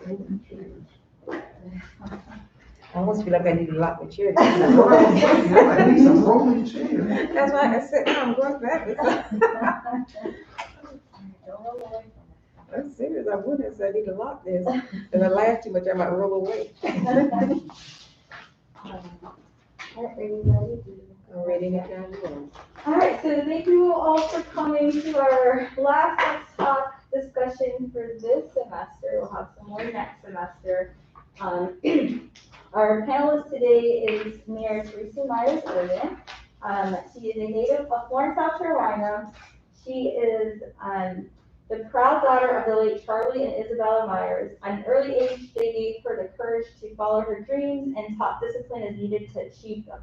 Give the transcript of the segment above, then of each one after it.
I almost feel like I need to lock the chair. I need some rolling chairs. That's why I said, no, I'm going back. I'm serious, I would have said I need to lock this. If I laugh too much, I might roll away. I'm ready to go. All right, so thank you all for coming to our last Let's Talk discussion for this semester. We'll have some more next semester. Our panelist today is Mayor Teresa Myers-Ervin. She is a native of Florence, South Carolina. She is the proud daughter of the late Charlie and Isabella Myers. At an early age, they gave her the courage to follow her dreams and taught discipline as needed to achieve them.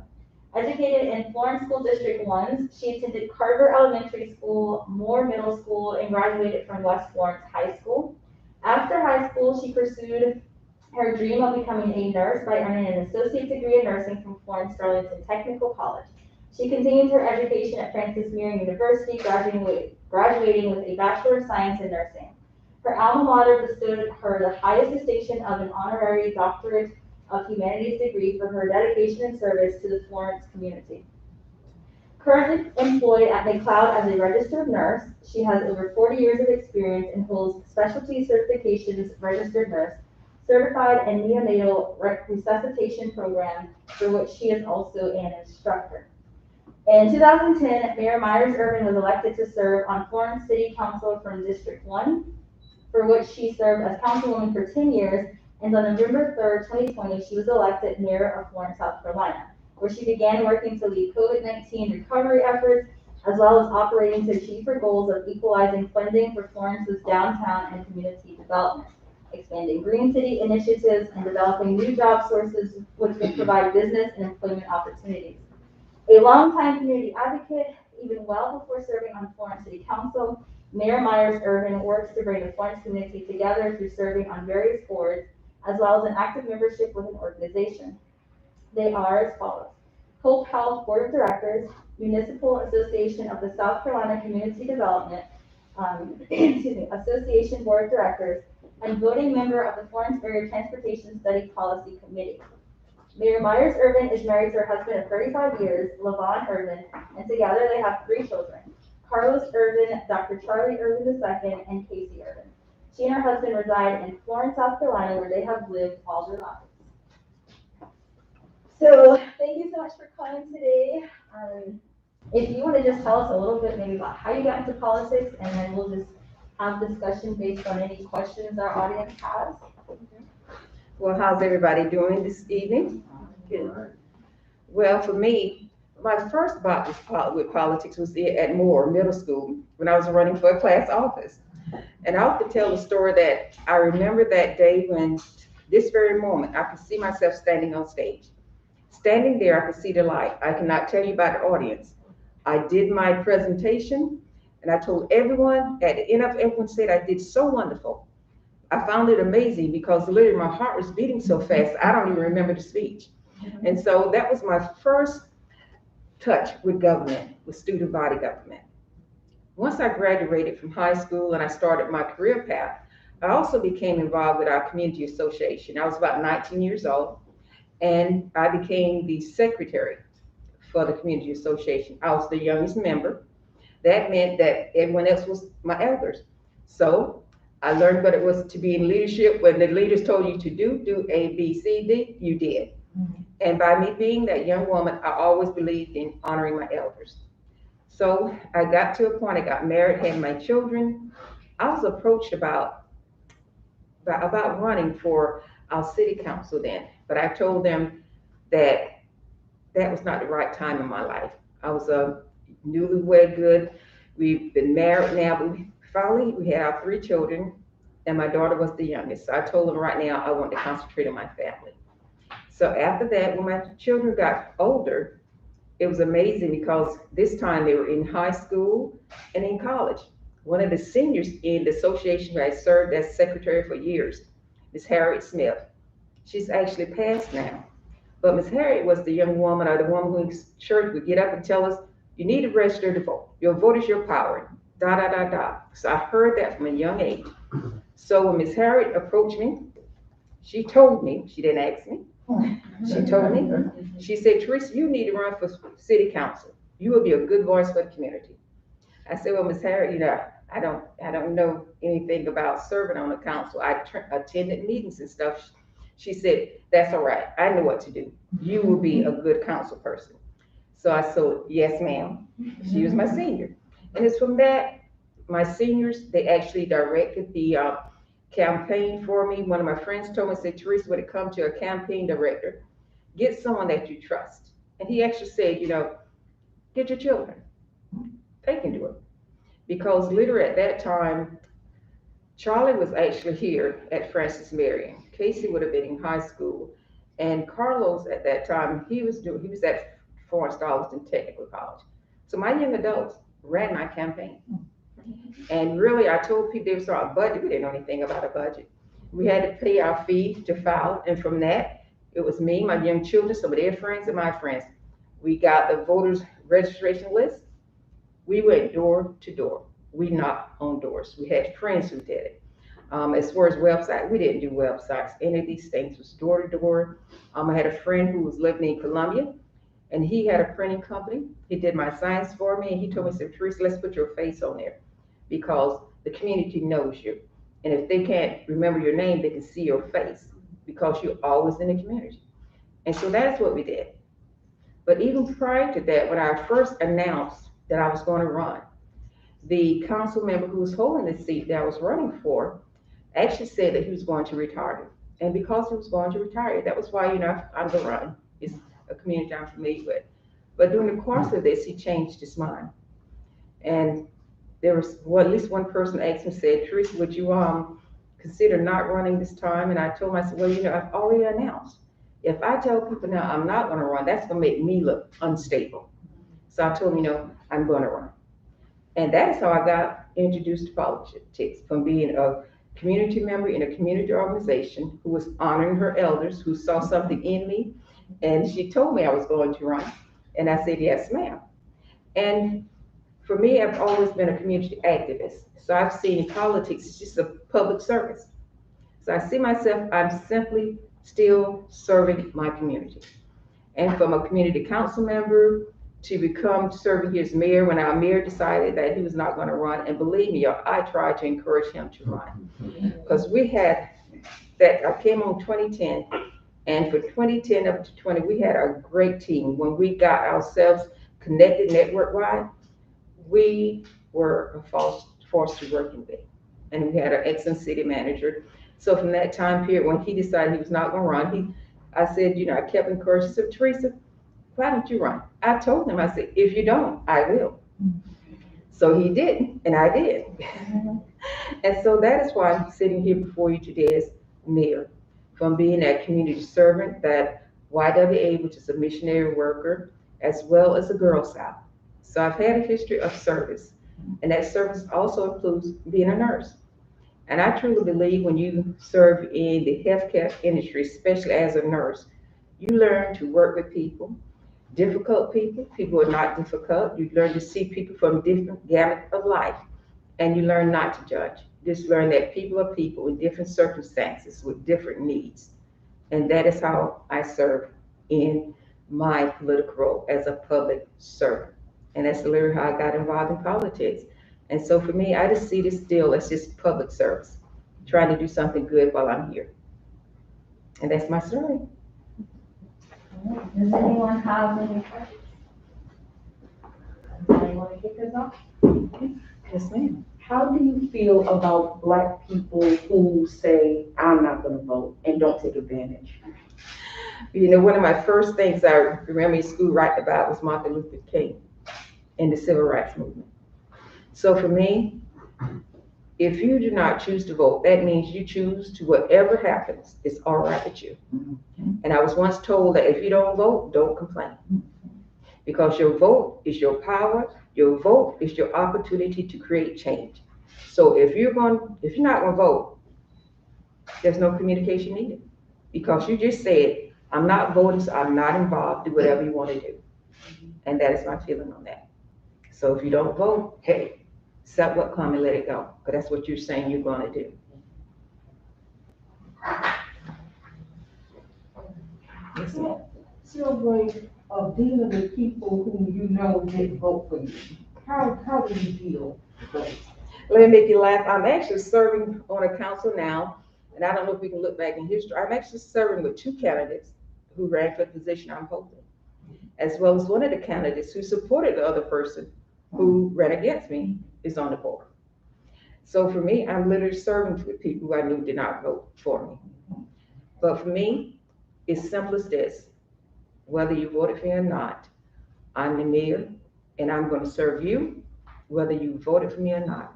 Educated in Florence School District 1, she attended Carver Elementary School, Moore Middle School, and graduated from West Florence High School. After high school, she pursued her dream of becoming a nurse by earning an associate degree in nursing from Florence Darlington Technical College. She continued her education at Francis Marion University, graduating with a Bachelor of Science in Nursing. Her alma mater bestowed her the highest distinction of an honorary Doctorate of Humanities degree for her dedication and service to the Florence community. Currently employed at McLeod as a registered nurse, she has over 40 years of experience and holds specialty certifications registered nurse, certified in neonatal resuscitation program, for which she is also an instructor. In 2010, Mayor Myers-Ervin was elected to serve on Florence City Council from District 1, for which she served as councilwoman for 10 years, and on November 3rd, 2020, she was elected mayor of Florence, South Carolina, where she began working to lead COVID-19 recovery efforts, as well as operating to achieve her goals of equalizing funding for Florence's downtown and community development, expanding Green City initiatives, and developing new job sources which will provide business and employment opportunities. A longtime community advocate, even well before serving on Florence City Council, Mayor Myers-Ervin works to bring the Florence community together through serving on various boards, as well as an active membership with an organization. They are as follows: Hope Health Board of Directors, Municipal Association of the South Carolina Community Development, Association Board of Directors, and voting member of the Florence Area Transportation Study Policy Committee. Mayor Myers-Ervin is married to her husband of 35 years, Lavon Ervin, and together they have 3 children: Carlos Ervin, Dr. Charlie Ervin II, and Casey Ervin. She and her husband reside in Florence, South Carolina, where they have lived all their lives. So thank you so much for coming today. If you want to just tell us a little bit maybe about how you got into politics, and then we'll just have discussion based on any questions our audience has. Well, how's everybody doing this evening? Good. Well, for me, my first bout with politics was at Moore Middle School when I was running for a class office. And I often tell the story that I remember that day when this very moment I could see myself standing on stage. Standing there, I could see the light. I cannot tell you about the audience. I did my presentation and I told everyone, at the end of everyone said I did so wonderful. I found it amazing because literally my heart was beating so fast, I don't even remember the speech. And so that was my first touch with government, with student body government. Once I graduated from high school and I started my career path, I also became involved with our community association. I was about 19 years old and I became the secretary for the community association. I was the youngest member. That meant that everyone else was my elders. So I learned what it was to be in leadership. When the leaders told you to do A, B, C, D, you did. And by me being that young woman, I always believed in honoring my elders. So I got to a point, I got married, had my children. I was approached about running for our city council then, but I told them that that was not the right time in my life. I was a newlywed good. We've been married now, but we had our 3 children, and my daughter was the youngest. So I told them right now I want to concentrate on my family. So after that, when my children got older, it was amazing because this time they were in high school and in college. One of the seniors in the association who I served as secretary for years, Miss Harriet Smith, she's actually passed now. But Miss Harriet was the young woman, or the woman who in church would get up and tell us, you need to register to vote. Your vote is your power, da, da, da, da. So I heard that from a young age. So when Miss Harriet approached me, She told me, she didn't ask me, she told me, she said, Teresa, you need to run for city council. You will be a good voice for the community. I said, well, Miss Harriet, I don't know anything about serving on the council. I attended meetings and stuff. She said, that's all right. I know what to do. You will be a good council person. So I said, yes, ma'am. She was my senior. And it's from that, my seniors, they actually directed the campaign for me. One of my friends told me, said, Teresa, when it comes to a campaign director, get someone that you trust. And he actually said, get your children. They can do it. Because literally at that time, Charlie was actually here at Francis Marion. Casey would have been in high school. And Carlos at that time, he was at Florence Darlington Technical College. So my young adults ran my campaign. And really, I told people they saw a budget. We didn't know anything about a budget. We had to pay our fee to file. And from that, it was me, my young children, some of their friends and my friends. We got the voters registration list. We went door to door. We knocked on doors. We had friends who did it. As far as website, we didn't do websites. Any of these things was door to door. I had a friend who was living in Columbia, and he had a printing company. He did my signs for me, and he told me, said, Teresa, let's put your face on there because the community knows you. And if they can't remember your name, they can see your face because you're always in the community. And so that's what we did. But even prior to that, when I first announced that I was going to run, the council member who was holding the seat that I was running for actually said that he was going to retire. And because he was going to retire, that was why, I'm going to run. It's a community I'm familiar with. But during the course of this, he changed his mind. And there was, at least one person asked me, said, Teresa, would you consider not running this time? And I told him, I said, well, I've already announced. If I tell people now I'm not going to run, that's going to make me look unstable. So I told him, I'm going to run. And that is how I got introduced to politics, from being a community member in a community organization who was honoring her elders, who saw something in me. And she told me I was going to run. And I said, yes, ma'am. And for me, I've always been a community activist. So I've seen politics as just a public service. So I see myself, I'm simply still serving my community. And from a community council member to become serving here as mayor, when our mayor decided that he was not going to run, and believe me, I tried to encourage him to run. Because we had that, I came on 2010, and for 2010 up to 20, we had a great team. When we got ourselves connected network-wide, we were a force to working with. And we had an excellent city manager. So from that time period, when he decided he was not going to run, I said, I kept encouraging him, said, Teresa, why don't you run? I told him, I said, if you don't, I will. So he didn't, and I did. And so that is why I'm sitting here before you today as mayor, from being that community servant, that YWA, which is a missionary worker, as well as a Girl Scout. So I've had a history of service, and that service also includes being a nurse. And I truly believe when you serve in the healthcare industry, especially as a nurse, you learn to work with people, difficult people, people who are not difficult. You learn to see people from different gamut of life, and you learn not to judge. Just learn that people are people in different circumstances with different needs. And that is how I serve in my political role as a public servant. And that's literally how I got involved in politics. And so for me, I just see this deal as just public service, trying to do something good while I'm here. And that's my story. Does anyone have any questions? Anybody want to kick us off? Yes, ma'am. How do you feel about Black people who say, I'm not going to vote, and don't take advantage? One of my first things I remember in school writing about was Martin Luther King and the Civil Rights Movement. So for me, if you do not choose to vote, that means you choose to whatever happens, it's all right with you. And I was once told that if you don't vote, don't complain. Because your vote is your power, your vote is your opportunity to create change. So if you're not going to vote, there's no communication needed. Because you just said, I'm not voting, so I'm not involved, do whatever you want to do. And that is my feeling on that. So if you don't vote, hey, accept what comes and let it go. Because that's what you're saying you're going to do. Yes, ma'am. What's your way of dealing with people who you know didn't vote for you? How do you deal with those? Let me make you laugh. I'm actually serving on a council now, and I don't know if we can look back in history. I'm actually serving with two candidates who ran for the position I'm holding, as well as one of the candidates who supported the other person who ran against me is on the board. So for me, I'm literally serving with people who I knew did not vote for me. But for me, it's simple as this. Whether you voted for me or not, I'm the mayor, and I'm going to serve you, whether you voted for me or not.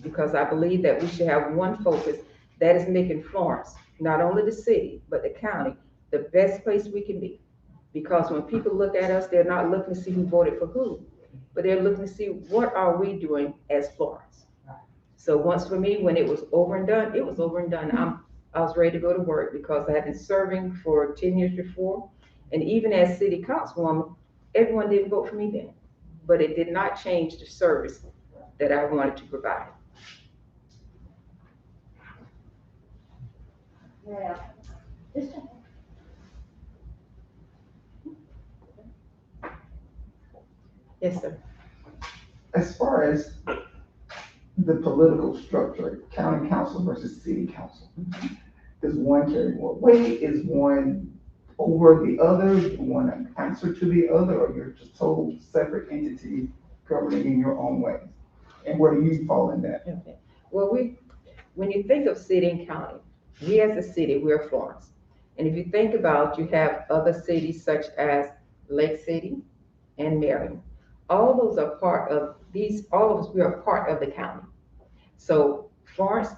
Because I believe that we should have one focus, that is making Florence, not only the city, but the county, the best place we can be. Because when people look at us, they're not looking to see who voted for who, but they're looking to see what are we doing as Florence. So once for me, when it was over and done, it was over and done. I was ready to go to work because I had been serving for 10 years before. And even as city councilwoman, everyone didn't vote for me then, but it did not change the service that I wanted to provide. Yeah. Yes, sir. As far as the political structure, county council versus city council, does one carry more weight? Is one over the other? Do one answer to the other, or you're just total separate entities governing in your own way? And where do you fall in that? Okay. Well, when you think of city and county, we as a city, we're Florence. And if you think about, you have other cities such as Lake City and Marion. All those are part of these, all of us, we are part of the county. So Florence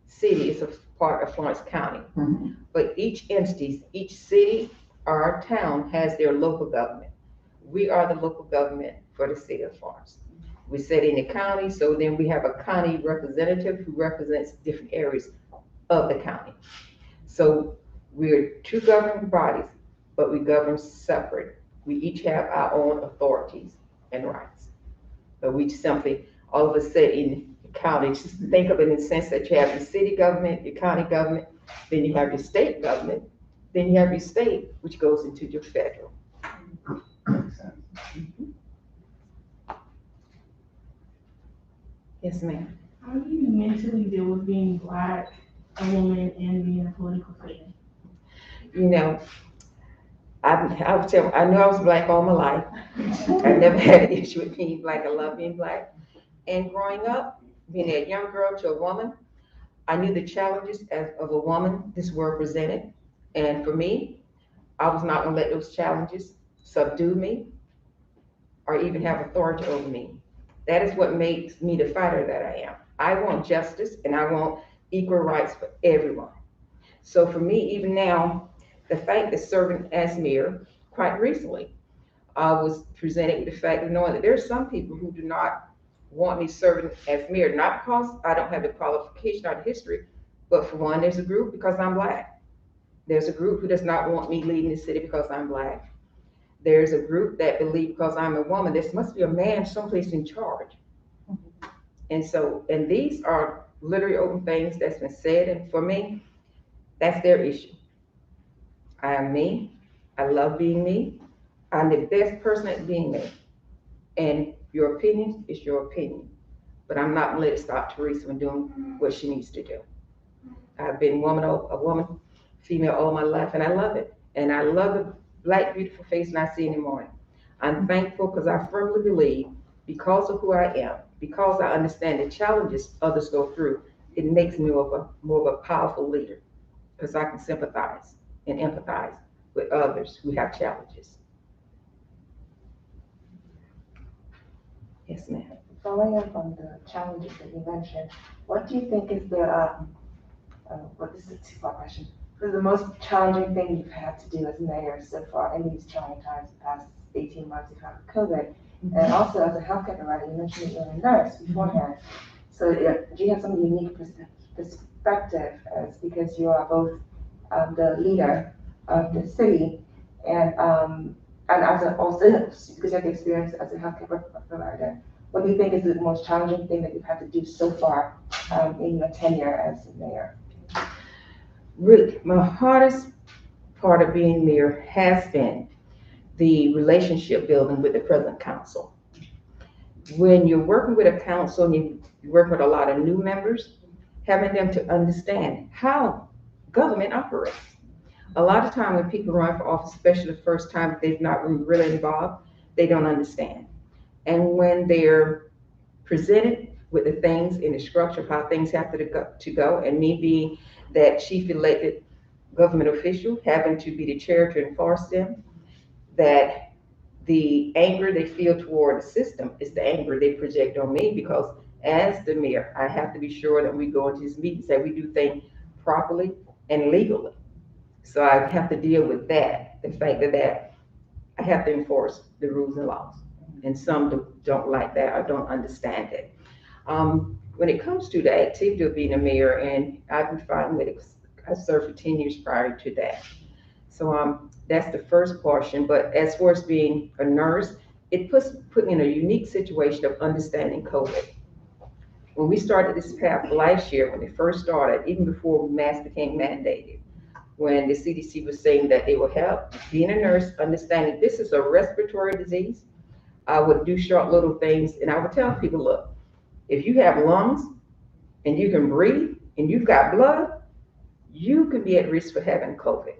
City is a part of Florence County. Mhm. But each entity, each city or town has their local government. We are the local government for the city of Florence. We sit in the county, so then we have a county representative who represents different areas of the county. So we're two governing bodies, but we govern separate. We each have our own authorities and rights. But we simply, all of us sit in the county, just think of it in the sense that you have your city government, your county government, then you have your state government, then you have your state, which goes into your federal. Makes sense. Yes, ma'am. How do you mentally deal with being Black, a woman, and being a political figure? You know, I would tell, I knew I was Black all my life. I never had an issue with being Black. I love being Black. And growing up, being a young girl to a woman, I knew the challenges of a woman this world presented. And for me, I was not gonna let those challenges subdue me or even have authority over me. That is what makes me the fighter that I am. I want justice and I want equal rights for everyone. So for me, even now, the fact that serving as mayor, quite recently, I was presented with the fact of knowing that there are some people who do not want me serving as mayor, not because I don't have the qualification or the history, but for one, there's a group because I'm Black. There's a group who does not want me leading the city because I'm Black. There's a group that believe because I'm a woman, there must be a man someplace in charge. And so, and these are literally open things that's been said, and for me, that's their issue. I am me. I love being me. I'm the best person at being me. And your opinion is your opinion. But I'm not gonna let it stop Teresa from doing what she needs to do. I've been a woman, female all my life, and I love it. And I love the Black, beautiful face and I see in the morning. I'm thankful because I firmly believe because of who I am, because I understand the challenges others go through, it makes me more of a powerful leader because I can sympathize and empathize with others who have challenges. Yes, ma'am. Following up on the challenges that you mentioned, what do you think is this is a two-part question. What is the most challenging thing you've had to do as mayor so far in these trying times, the past 18 months you've had with COVID? And also as a healthcare provider, you mentioned that you were a nurse beforehand. So do you have some unique perspective as because you are both the leader of the city and as also because you have the experience as a healthcare provider? What do you think is the most challenging thing that you've had to do so far in your tenure as mayor? Really, my hardest part of being mayor has been the relationship building with the present council. When you're working with a council and you work with a lot of new members, having them to understand how government operates. A lot of time when people run for office, especially the first time they've not been really involved, they don't understand. And when they're presented with the things in the structure of how things have to go, and me being that chief elected government official, having to be the chair to enforce them, that the anger they feel toward the system is the anger they project on me, because as the mayor, I have to be sure that we go into these meetings, that we do things properly and legally. So I have to deal with that, the fact that I have to enforce the rules and laws. And some don't like that or don't understand it. When it comes to the activity of being a mayor, and I've been fine with it, I served for 10 years prior to that. So that's the first portion. But as far as being a nurse, it put me in a unique situation of understanding COVID. When we started this path last year, when it first started, even before masks became mandated, when the CDC was saying that they will help, being a nurse, understanding this is a respiratory disease, I would do short little things, and I would tell people, look, if you have lungs and you can breathe and you've got blood, you could be at risk for having COVID.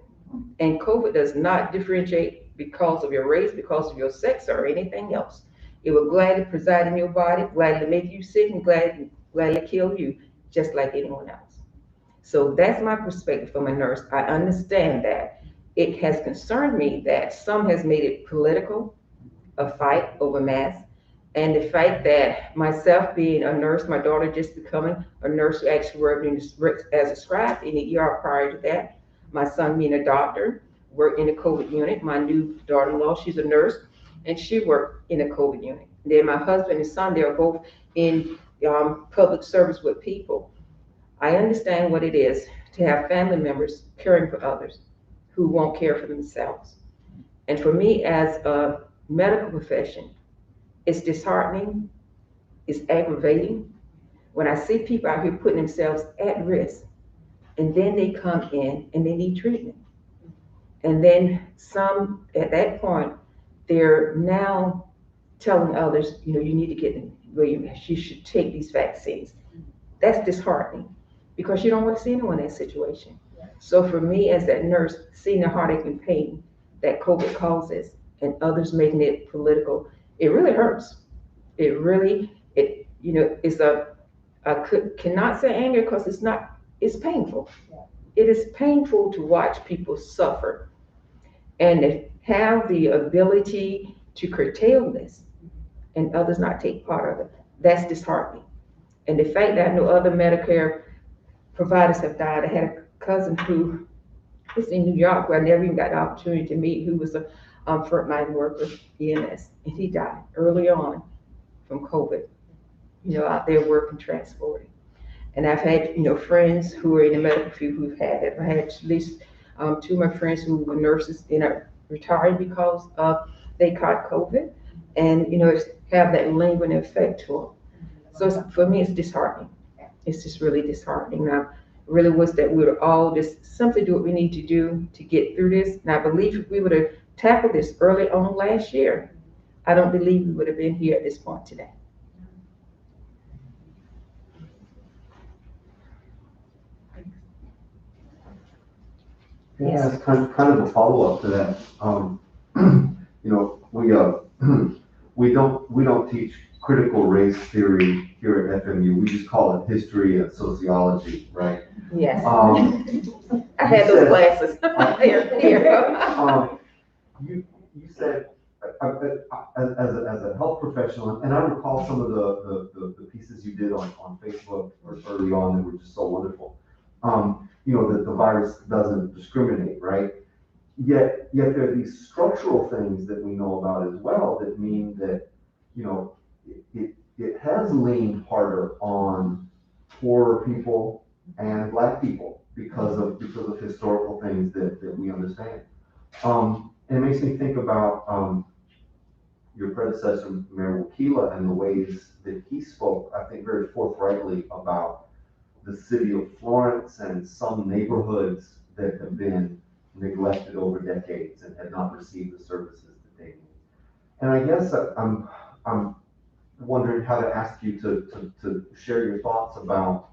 And COVID does not differentiate because of your race, because of your sex, or anything else. It will gladly preside in your body, gladly make you sick, and gladly kill you, just like anyone else. So that's my perspective from a nurse. I understand that. It has concerned me that some has made it political, a fight over masks, and the fact that myself being a nurse, my daughter just becoming a nurse who actually worked as a scribe in the ER prior to that, my son being a doctor, worked in the COVID unit, my new daughter-in-law, she's a nurse, and she worked in a COVID unit. And then my husband and son, they're both in public service with people. I understand what it is to have family members caring for others who won't care for themselves. And for me as a medical profession, it's disheartening, it's aggravating when I see people out here putting themselves at risk, and then they come in and they need treatment. And then some, at that point, they're now telling others, you need to get them, you should take these vaccines. That's disheartening because you don't want to see anyone in that situation. So for me as that nurse, seeing the heartache and pain that COVID causes and others making it political, it really hurts. It really, it's cannot say anger because it's painful. It is painful to watch people suffer and to have the ability to curtail this and others not take part of it. That's disheartening. And the fact that I know other Medicare providers have died. I had a cousin who was in New York who I never even got the opportunity to meet, who was a frontline worker, EMS, and he died early on from COVID, out there working, transporting. And I've had, friends who are in the medical field who've had it. I had at least two of my friends who were nurses, retired because they caught COVID, and, have that lingering effect to them. So for me, it's disheartening. It's just really disheartening. And I really wish that we would all just simply do what we need to do to get through this. And I believe if we would have tackled this early on last year, I don't believe we would have been here at this point today. Yeah, it's kind of a follow-up to that. We don't teach critical race theory here at FMU. We just call it history and sociology, right? Yes. I had those classes. You said as a health professional, and I recall some of the pieces you did on Facebook early on that were just so wonderful. That the virus doesn't discriminate, right? Yet there are these structural things that we know about as well that mean that, it has leaned harder on poorer people and Black people because of historical things that we understand. And it makes me think about your predecessor, Mayor Wakila, and the ways that he spoke, I think, very forthrightly about the city of Florence and some neighborhoods that have been neglected over decades and had not received the services that they need. And I guess I'm wondering how to ask you to share your thoughts about,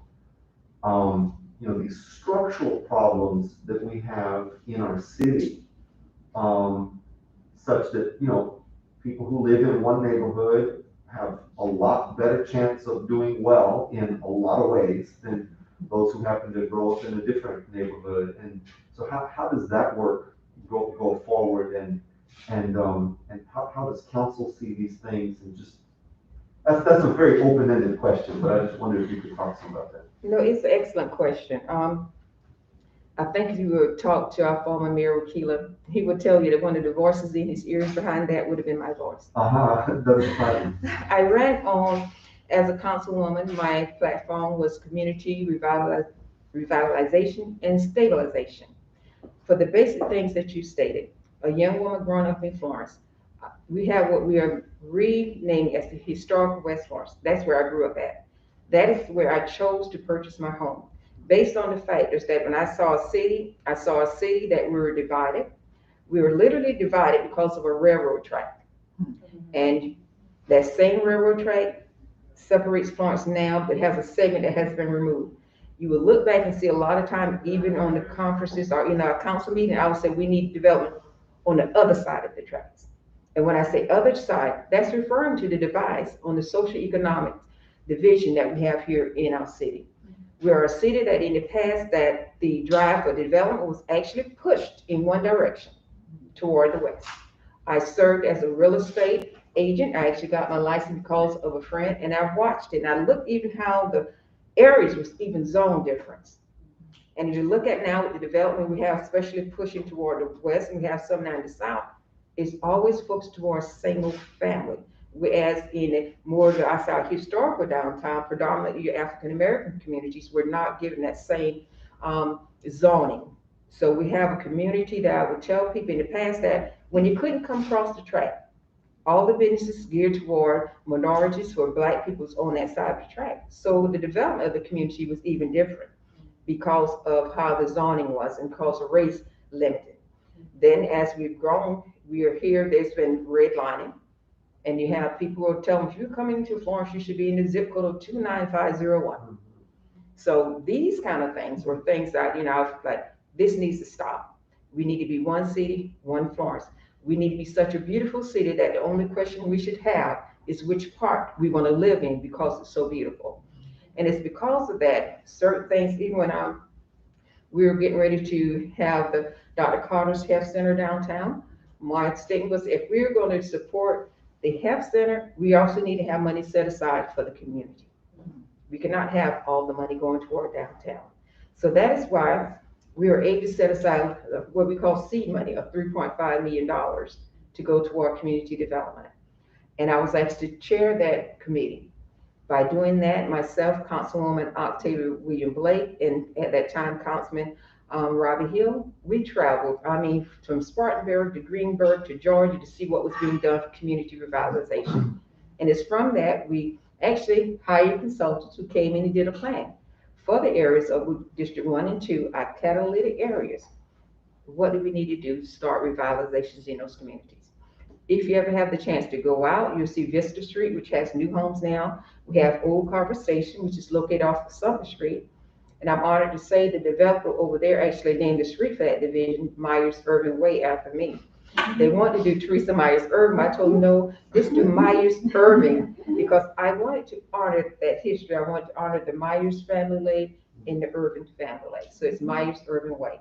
these structural problems that we have in our city, such that, people who live in one neighborhood have a lot better chance of doing well in a lot of ways than those who happen to grow up in a different neighborhood. And so how does that work go forward, and how does council see these things? And just, that's a very open-ended question, but I just wondered if you could talk some about that. No, it's an excellent question. I think if you would talk to our former Mayor Wakila, he would tell you that one of the voices in his ears behind that would have been my voice. That's fine. I ran on as a councilwoman. My platform was community revitalization and stabilization. For the basic things that you stated, a young woman growing up in Florence, we have what we are renaming as the historical West Florence. That's where I grew up at. That is where I chose to purchase my home, based on the factors that when I saw a city that we were divided. We were literally divided because of a railroad track. And that same railroad track separates Florence now, but has a segment that has been removed. You will look back and see a lot of time, even on the conferences or in our council meeting, I would say we need development on the other side of the tracks. And when I say other side, that's referring to the divides on the socioeconomic division that we have here in our city. We are a city that in the past that the drive for development was actually pushed in one direction, toward the west. I served as a real estate agent. I actually got my license because of a friend, and I watched it. And I looked even how the areas was even zone difference. And if you look at now with the development we have, especially pushing toward the west, and we have some now in the south, it's always focused towards single family. Whereas in more of our historical downtown, predominantly your African American communities, were not given that same zoning. So we have a community that I would tell people in the past that when you couldn't come across the track, all the businesses geared toward minorities or Black people's on that side of the track. So the development of the community was even different because of how the zoning was and because of race limited. Then as we've grown, we are here, there's been redlining. And you have people who are telling if you're coming to Florence, you should be in the zip code of 29501. So these kind of things were things that, I was like, this needs to stop. We need to be one city, one Florence. We need to be such a beautiful city that the only question we should have is which part we want to live in because it's so beautiful. And it's because of that, certain things, even when we were getting ready to have the Dr. Carter's Health Center downtown, my statement was if we're going to support the health center, we also need to have money set aside for the community. We cannot have all the money going toward downtown. So that is why we were able to set aside what we call seed money of $3.5 million to go toward community development. And I was asked to chair that committee. By doing that, myself, Councilwoman Octavia William Blake, and at that time, Councilman Robbie Hill, we traveled, from Spartanburg to Greenburg to Georgia to see what was being done for community revitalization. And it's from that, we actually hired consultants who came in and did a plan for the areas of District 1 and 2, our catalytic areas. What do we need to do to start revitalizations in those communities? If you ever have the chance to go out, you'll see Vista Street, which has new homes now. We have Old Conversation, which is located off of Summer Street. And I'm honored to say the developer over there actually named the street for that division, Myers Ervin Way, after me. They wanted to do Teresa Myers Ervin. I told them, no, just do Myers Ervin, because I wanted to honor that history. I wanted to honor the Myers family lane and the Ervin family lane. So it's Myers Ervin Way.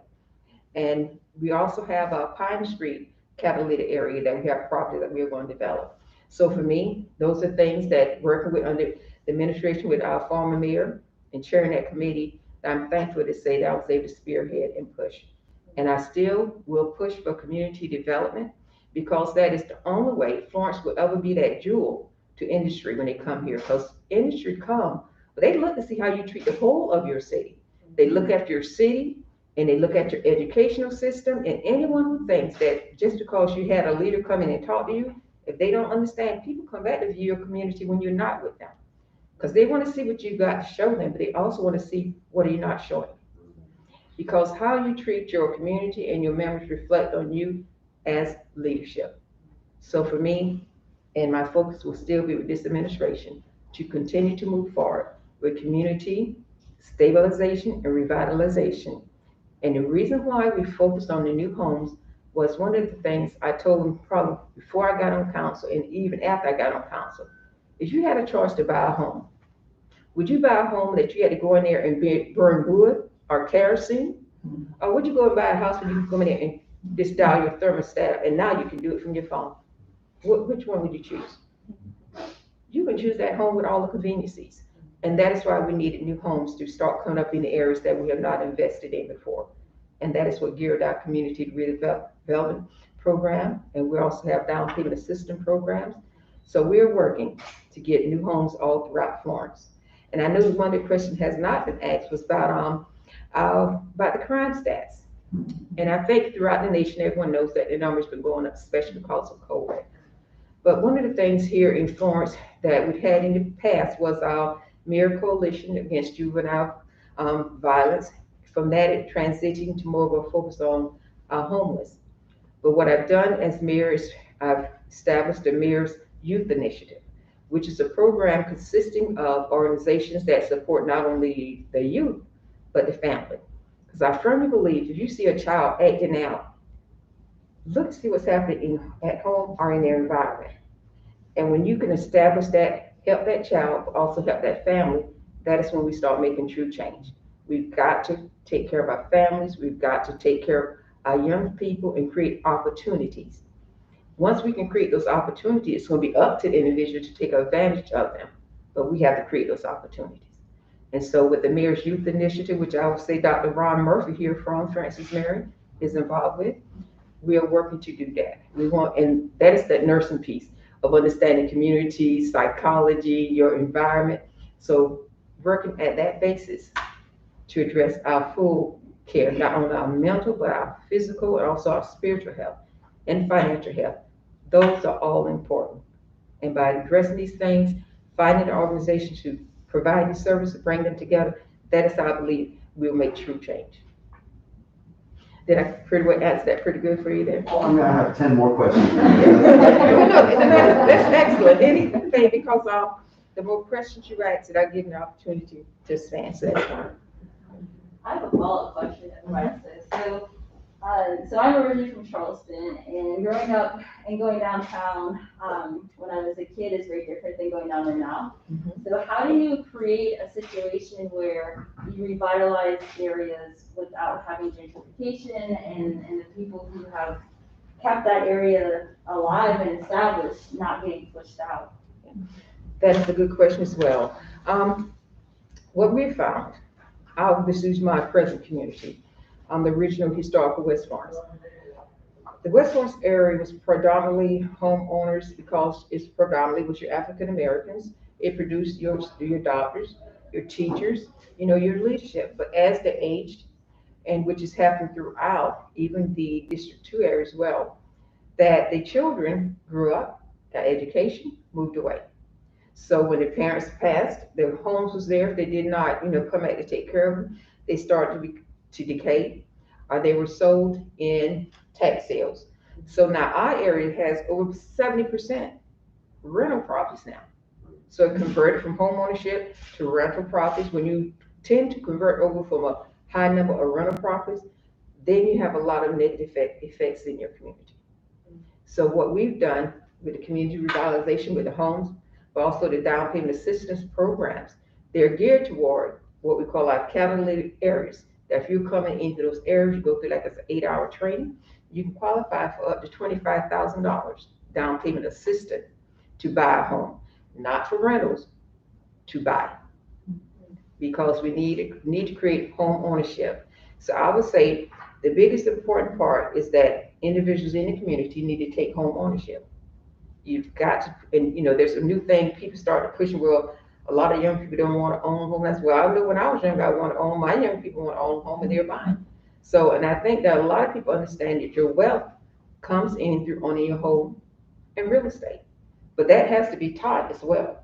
And we also have a Pine Street catalytic area that we have property that we're going to develop. So for me, those are things that working with under the administration with our former mayor and chairing that committee, I'm thankful to say that I was able to spearhead and push. And I still will push for community development because that is the only way Florence will ever be that jewel to industry when they come here. Because industry come, but they look to see how you treat the whole of your city. They look at your city and they look at your educational system, and anyone who thinks that just because you had a leader come in and talk to you, if they don't understand, people come back to view your community when you're not with them. Because they want to see what you got to show them, but they also want to see what are you not showing. because how you treat your community and your members reflect on you as leadership. So for me, and my focus will still be with this administration, to continue to move forward with community stabilization and revitalization. And the reason why we focused on the new homes was one of the things I told them probably before I got on council and even after I got on council. If you had a choice to buy a home, would you buy a home that you had to go in there and burn wood or kerosene? Or would you go and buy a house where you can come in there and just dial your thermostat and now you can do it from your phone? Which one would you choose? You can choose that home with all the conveniences. And that is why we needed new homes to start coming up in the areas that we have not invested in before. And that is what geared our community redevelopment program. And we also have down payment assistance programs. So we're working to get new homes all throughout Florence. And I know one of the questions has not been asked was about the crime stats. And I think throughout the nation, everyone knows that the number's been going up, especially because of COVID. But one of the things here in Florence that we've had in the past was our Amir Coalition Against Juvenile Violence. From that, it transitioned to more of a focus on homeless. But what I've done as mayor is I've established the Mayor's Youth Initiative, which is a program consisting of organizations that support not only the youth, but the family. Because I firmly believe if you see a child acting out, look to see what's happening at home or in their environment. And when you can establish that, help that child, but also help that family, that is when we start making true change. We've got to take care of our families. We've got to take care of our young people and create opportunities. Once we can create those opportunities, it's going to be up to the individual to take advantage of them. But we have to create those opportunities. And so with the Mayor's Youth Initiative, which I would say Dr. Ron Murphy here from Francis Mary is involved with, we are working to do that. And that is that nursing piece of understanding community, psychology, your environment. So working at that basis to address our full care, not only our mental, but our physical and also our spiritual health and financial health. Those are all important. And by addressing these things, finding an organization to provide these services, bring them together, that is how I believe we'll make true change. Did I pretty well answer that pretty good for you there? Well, I mean, I have 10 more questions. That's excellent. Anything, because the more questions you ask, I give you an opportunity to answer. That's fine. I have a follow-up question about this. So I'm originally from Charleston, and growing up and going downtown when I was a kid is very different than going down there now. Mhm. So how do you create a situation where you revitalize areas without having gentrification and the people who have kept that area alive and established not getting pushed out? That's a good question as well. What we found, this is my present community, the original historical West Florence. The West Florence area was predominantly homeowners because it's predominantly with your African Americans. It produced your doctors, your teachers, your leadership. But as they aged, and which has happened throughout, even the District 2 area as well, that the children grew up, got education, moved away. So when the parents passed, their homes was there. If they did not, come back to take care of them, they started to decay, or they were sold in tax sales. So now our area has over 70% rental properties now. So it converted from home ownership to rental properties. When you tend to convert over from a high number of rental properties, then you have a lot of negative effects in your community. So what we've done with the community revitalization with the homes, but also the down payment assistance programs, they're geared toward what we call our catalytic areas. That if you're coming into those areas, you go through like an 8-hour training, you can qualify for up to $25,000 down payment assistance to buy a home, not for rentals, to buy. Because we need to create home ownership. So I would say the biggest important part is that individuals in the community need to take home ownership. You've got to, and there's a new thing people start pushing. Well, a lot of young people don't want to own a home. That's well, I know when I was young, I want to own. My young people want to own a home, and they're buying. So, and I think that a lot of people understand that your wealth comes in through owning your home and real estate, but that has to be taught as well.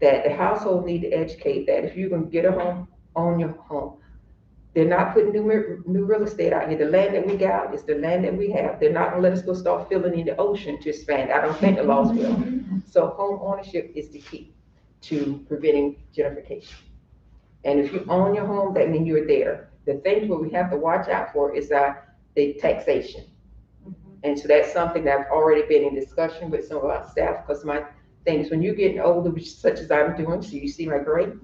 That the household need to educate that if you're going to get a home, own your home. They're not putting new real estate out here. The land that we got is the land that we have. They're not gonna let us go start filling in the ocean to expand. I don't think the laws will. So home ownership is the key to preventing gentrification. And if you own your home, that means you're there. The things what we have to watch out for is the taxation. And so that's something that I've already been in discussion with some of our staff, because my thing is when you're getting older, which such as I'm doing, so you see my grade,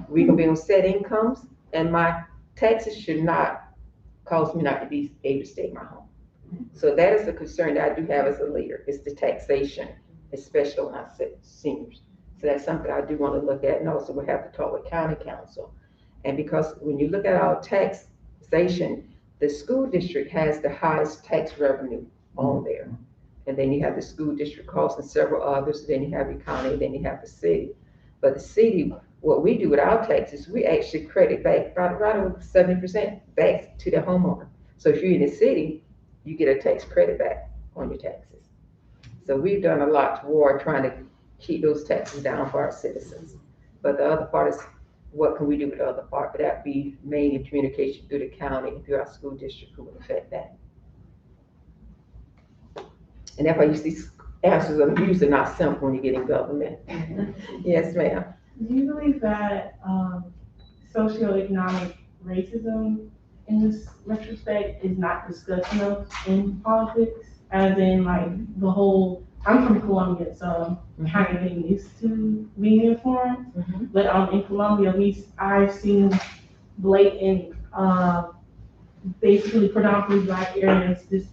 we can be on set incomes, and my taxes should not cause me not to be able to stay in my home. So that is the concern that I do have as a leader, is the taxation, especially on our seniors. So that's something I do want to look at, and also we'll have to talk with county council. And because when you look at our taxation, the school district has the highest tax revenue on there. And then you have the school district costs and several others, then you have the county, then you have the city. But the city, what we do with our taxes, we actually credit back right over 70% back to the homeowner. So if you're in the city, you get a tax credit back on your taxes. So we've done a lot toward trying to keep those taxes down for our citizens. But the other part is, what can we do with the other part? But that'd be mainly communication through the county and through our school district who would affect that. And that's why you see answers are usually not simple when you get in government. Yes, ma'am. Do you believe that socioeconomic racism in this retrospect is not discussed enough in politics? As in, like, the whole, I'm from Colombia, so I'm kind of getting used to being informed. But in Colombia, at least I've seen blatant, basically predominantly Black areas just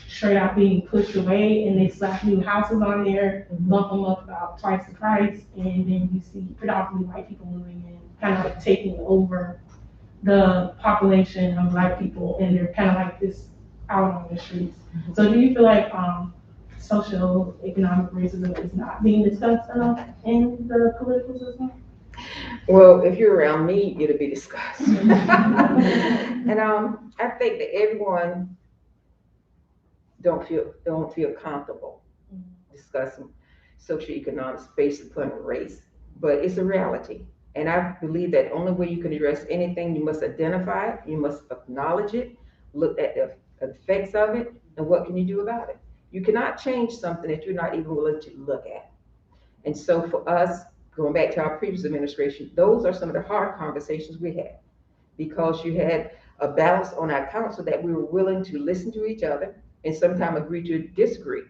straight out being pushed away, and they slap new houses on there, bump them up about twice the price, and then you see predominantly white people moving in, kind of like taking over the population of Black people, and they're kind of like this out on the streets. So do you feel like socioeconomic racism is not being discussed enough in the political system? Well, if you're around me, it'll be discussed. And I think that everyone don't feel comfortable discussing socioeconomics based upon race, but it's a reality. And I believe that only way you can address anything, you must identify it, you must acknowledge it, look at the effects of it, and what can you do about it. You cannot change something that you're not even willing to look at. And so for us, going back to our previous administration, those are some of the hard conversations we had, because you had a balance on our council that we were willing to listen to each other and sometimes agree to disagree,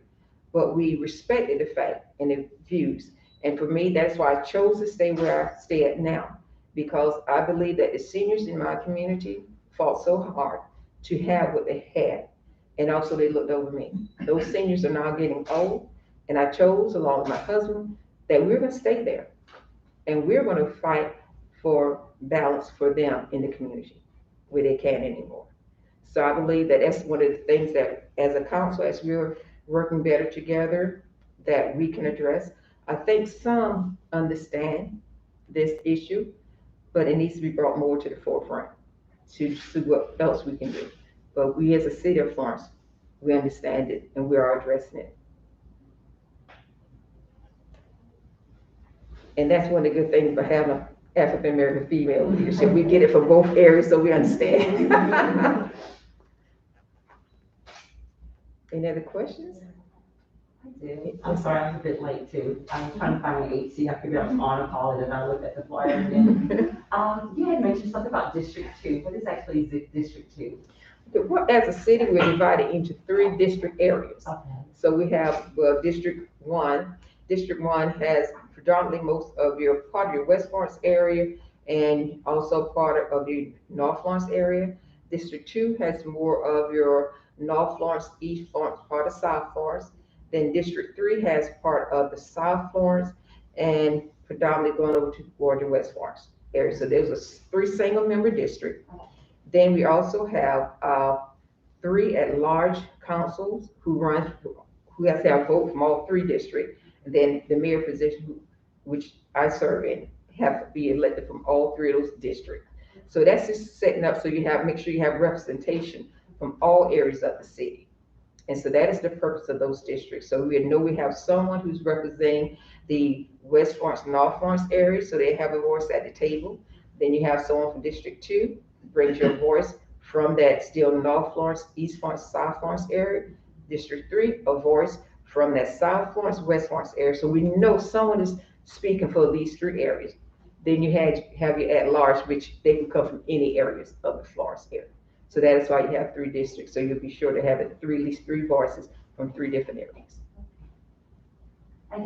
but we respected the fact and the views. And for me, that's why I chose to stay where I stay at now, because I believe that the seniors in my community fought so hard to have what they had. And also they looked over me. Those seniors are now getting old, and I chose, along with my husband, that we're gonna stay there. And we're gonna fight for balance for them in the community where they can't anymore. So I believe that that's one of the things that as a council, as we're working better together, that we can address. I think some understand this issue, but it needs to be brought more to the forefront to see what else we can do. But we as a city of Florence, we understand it and we are addressing it. And that's one of the good things about having an African American female leadership. We get it from both areas, so we understand. Any other questions? I did. I'm sorry, I was a bit late too. I was trying to find an 8C. I figured I was on a call, and then I looked at the flyer again. You had mentioned something about District 2. What is actually District 2? Well, as a city, we're divided into 3 district areas. Okay. So we have, well, District 1. District 1 has predominantly most of your, part of your West Florence area, and also part of the North Florence area. District 2 has more of your North Florence, East Florence, part of South Florence. Then District 3 has part of the South Florence and predominantly going over toward the West Florence area. So there's a 3 single member district. Then we also have 3 at-large councils who have to have vote from all 3 districts. And then the mayor position, which I serve in, have to be elected from all 3 of those districts. So that's just setting up so you have, make sure you have representation from all areas of the city. And so that is the purpose of those districts. So we know we have someone who's representing the West Florence, North Florence area, so they have a voice at the table. Then you have someone from District 2, brings your voice from that still North Florence, East Florence, South Florence area. District 3, a voice from that South Florence, West Florence area. So we know someone is speaking for these 3 areas. Then you have your at large, which they can come from any areas of the Florence area. So that is why you have 3 districts. So you'll be sure to have at least 3 voices from 3 different areas. And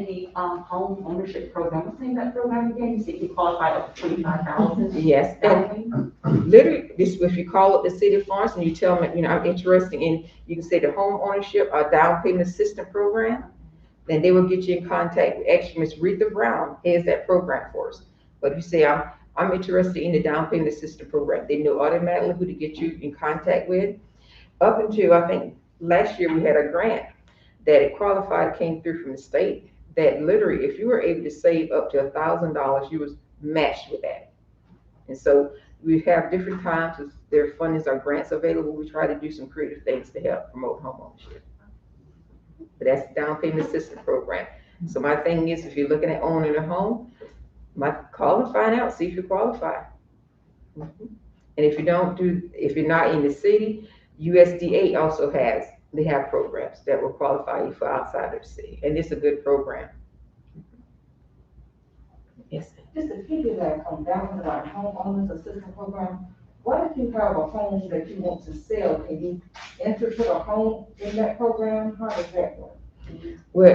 the home ownership program, what's the name of that program again? You said you qualified up to 25,000? Yes, and literally, this, if you call up the city of Florence and you tell them, I'm interested in, you can say the home ownership or down payment assistance program, then they will get you in contact with, actually, Ms. Retha Brown heads that program for us. But if you say, I'm interested in the down payment assistance program, they know automatically who to get you in contact with. Up until, I think, last year, we had a grant that it qualified, came through from the state, that literally, if you were able to save up to $1,000, you was matched with that. And so we have different times, if there are fundings or grants available, we try to do some creative things to help promote homeownership. But that's the down payment assistance program. So my thing is, if you're looking at owning a home, call and find out, see if you qualify. And if you if you're not in the city, USDA also they have programs that will qualify you for outside of the city, and it's a good program. Yes. Just to piggyback on that one about homeowners assistance program, what if you have a home that you want to sell? Can you enter put a home in that program? How does that work? Well,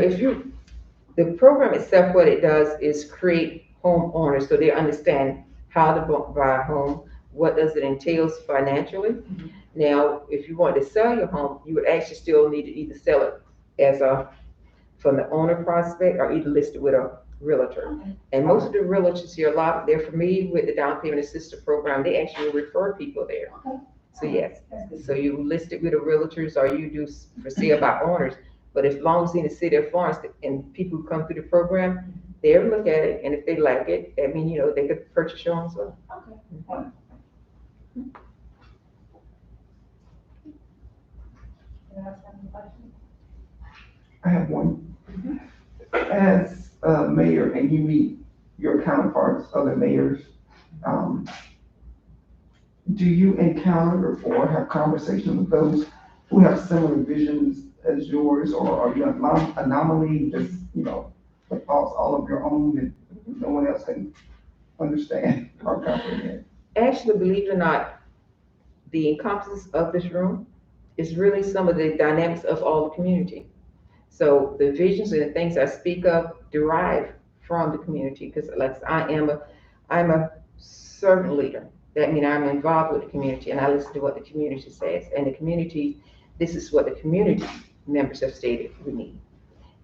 the program itself, what it does is create homeowners so they understand how to buy a home, what does it entail financially. Now, if you want to sell your home, you would actually still need to either sell it as from the owner prospect or either list it with a realtor. Okay. And most of the realtors here, they're familiar with the down payment assistance program. They actually refer people there. Okay. So yes, so you list it with the realtors or you do for sale by owners. But as long as in the city of Florence and people who come through the program, they'll look at it, and if they like it, I mean, they could purchase your own as well. Okay. I have one. As a mayor and you meet your counterparts, other mayors, do you encounter or have conversations with those who have similar visions as yours, or are you an anomaly, just, with thoughts all of your own and no one else can understand or comprehend? Actually, believe it or not, the encompasses of this room is really some of the dynamics of all the community. So the visions and the things I speak of derive from the community, because like I'm a servant leader. That means I'm involved with the community and I listen to what the community says. And the community, this is what the community members have stated we need.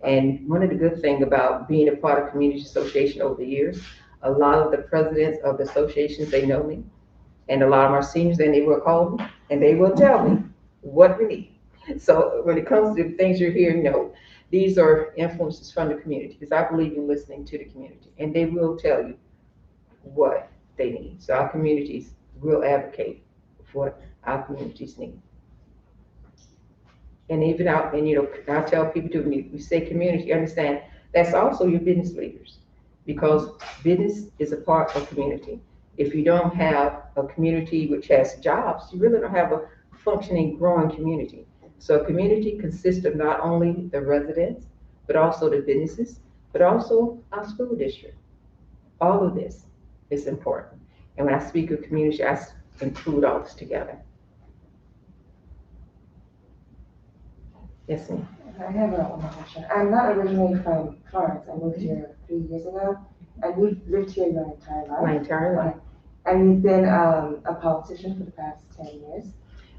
And one of the good things about being a part of community association over the years, a lot of the presidents of the associations, they know me. And a lot of our seniors, then they will call me and they will tell me what we need. So when it comes to the things you're hearing, these are influences from the community, because I believe in listening to the community, and they will tell you what they need. So our communities will advocate for what our communities need. And even out, and I tell people too, when we say community, understand that's also your business leaders, because business is a part of community. If you don't have a community which has jobs, you really don't have a functioning, growing community. So a community consists of not only the residents, but also the businesses, but also our school district. All of this is important. And when I speak of community, I include all this together. Yes, ma'am. I have one more question. I'm not originally from Florence. I moved here 3 years ago, and we've lived here your entire life. My entire life. And you've been a politician for the past 10 years.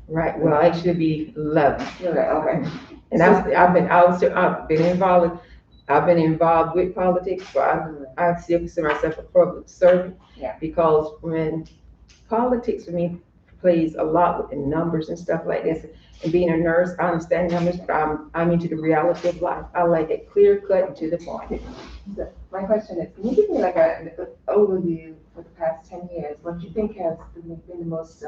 Right. Well, I should be 11. Okay. And I've been involved. I've been involved with politics, but I still consider myself a public servant. Yeah. Because when politics for me plays a lot with the numbers and stuff like this, and being a nurse, I understand numbers, but I'm into the reality of life. I like it clear cut and to the point. So my question is, can you give me like an overview for the past 10 years, what you think has been the most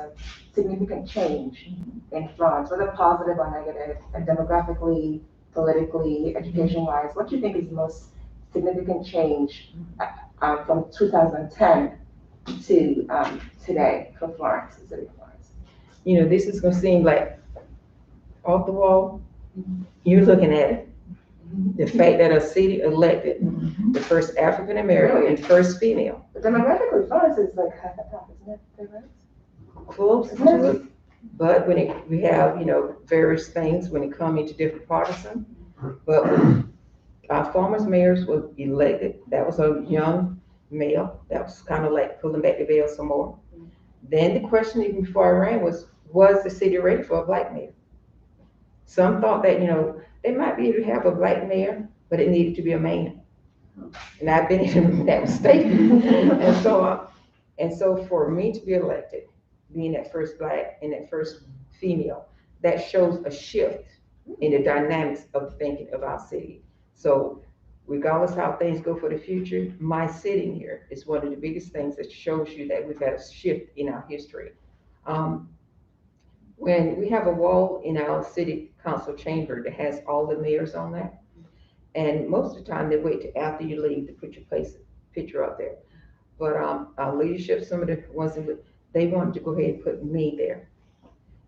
significant change in Florence, whether positive or negative, and demographically, politically, education-wise, what do you think is the most significant change from 2010 to, today for Florence, the city of Florence? You know, this is gonna seem like off the wall. You're looking at it. The fact that a city elected the first African American and first female. But demographically, Florence is like half and half, isn't it? Is that right? Close to it. But we have, you know, various things when it comes into different partisan. But when our former mayors were elected, that was a young male. That was kind of like pulling back the veil some more. Then the question even before I ran was the city ready for a black mayor? Some thought that, you know, they might be able to have a black mayor, but it needed to be a man. And I've been in that mistake. And so for me to be elected, being that first black and that first female, that shows a shift in the dynamics of thinking of our city. So regardless how things go for the future, my sitting here is one of the biggest things that shows you that we've had a shift in our history. When we have a wall in our city council chamber that has all the mayors on that, and most of the time they wait till after you leave to put your picture up there. But our leadership, some of the ones they wanted to go ahead and put me there.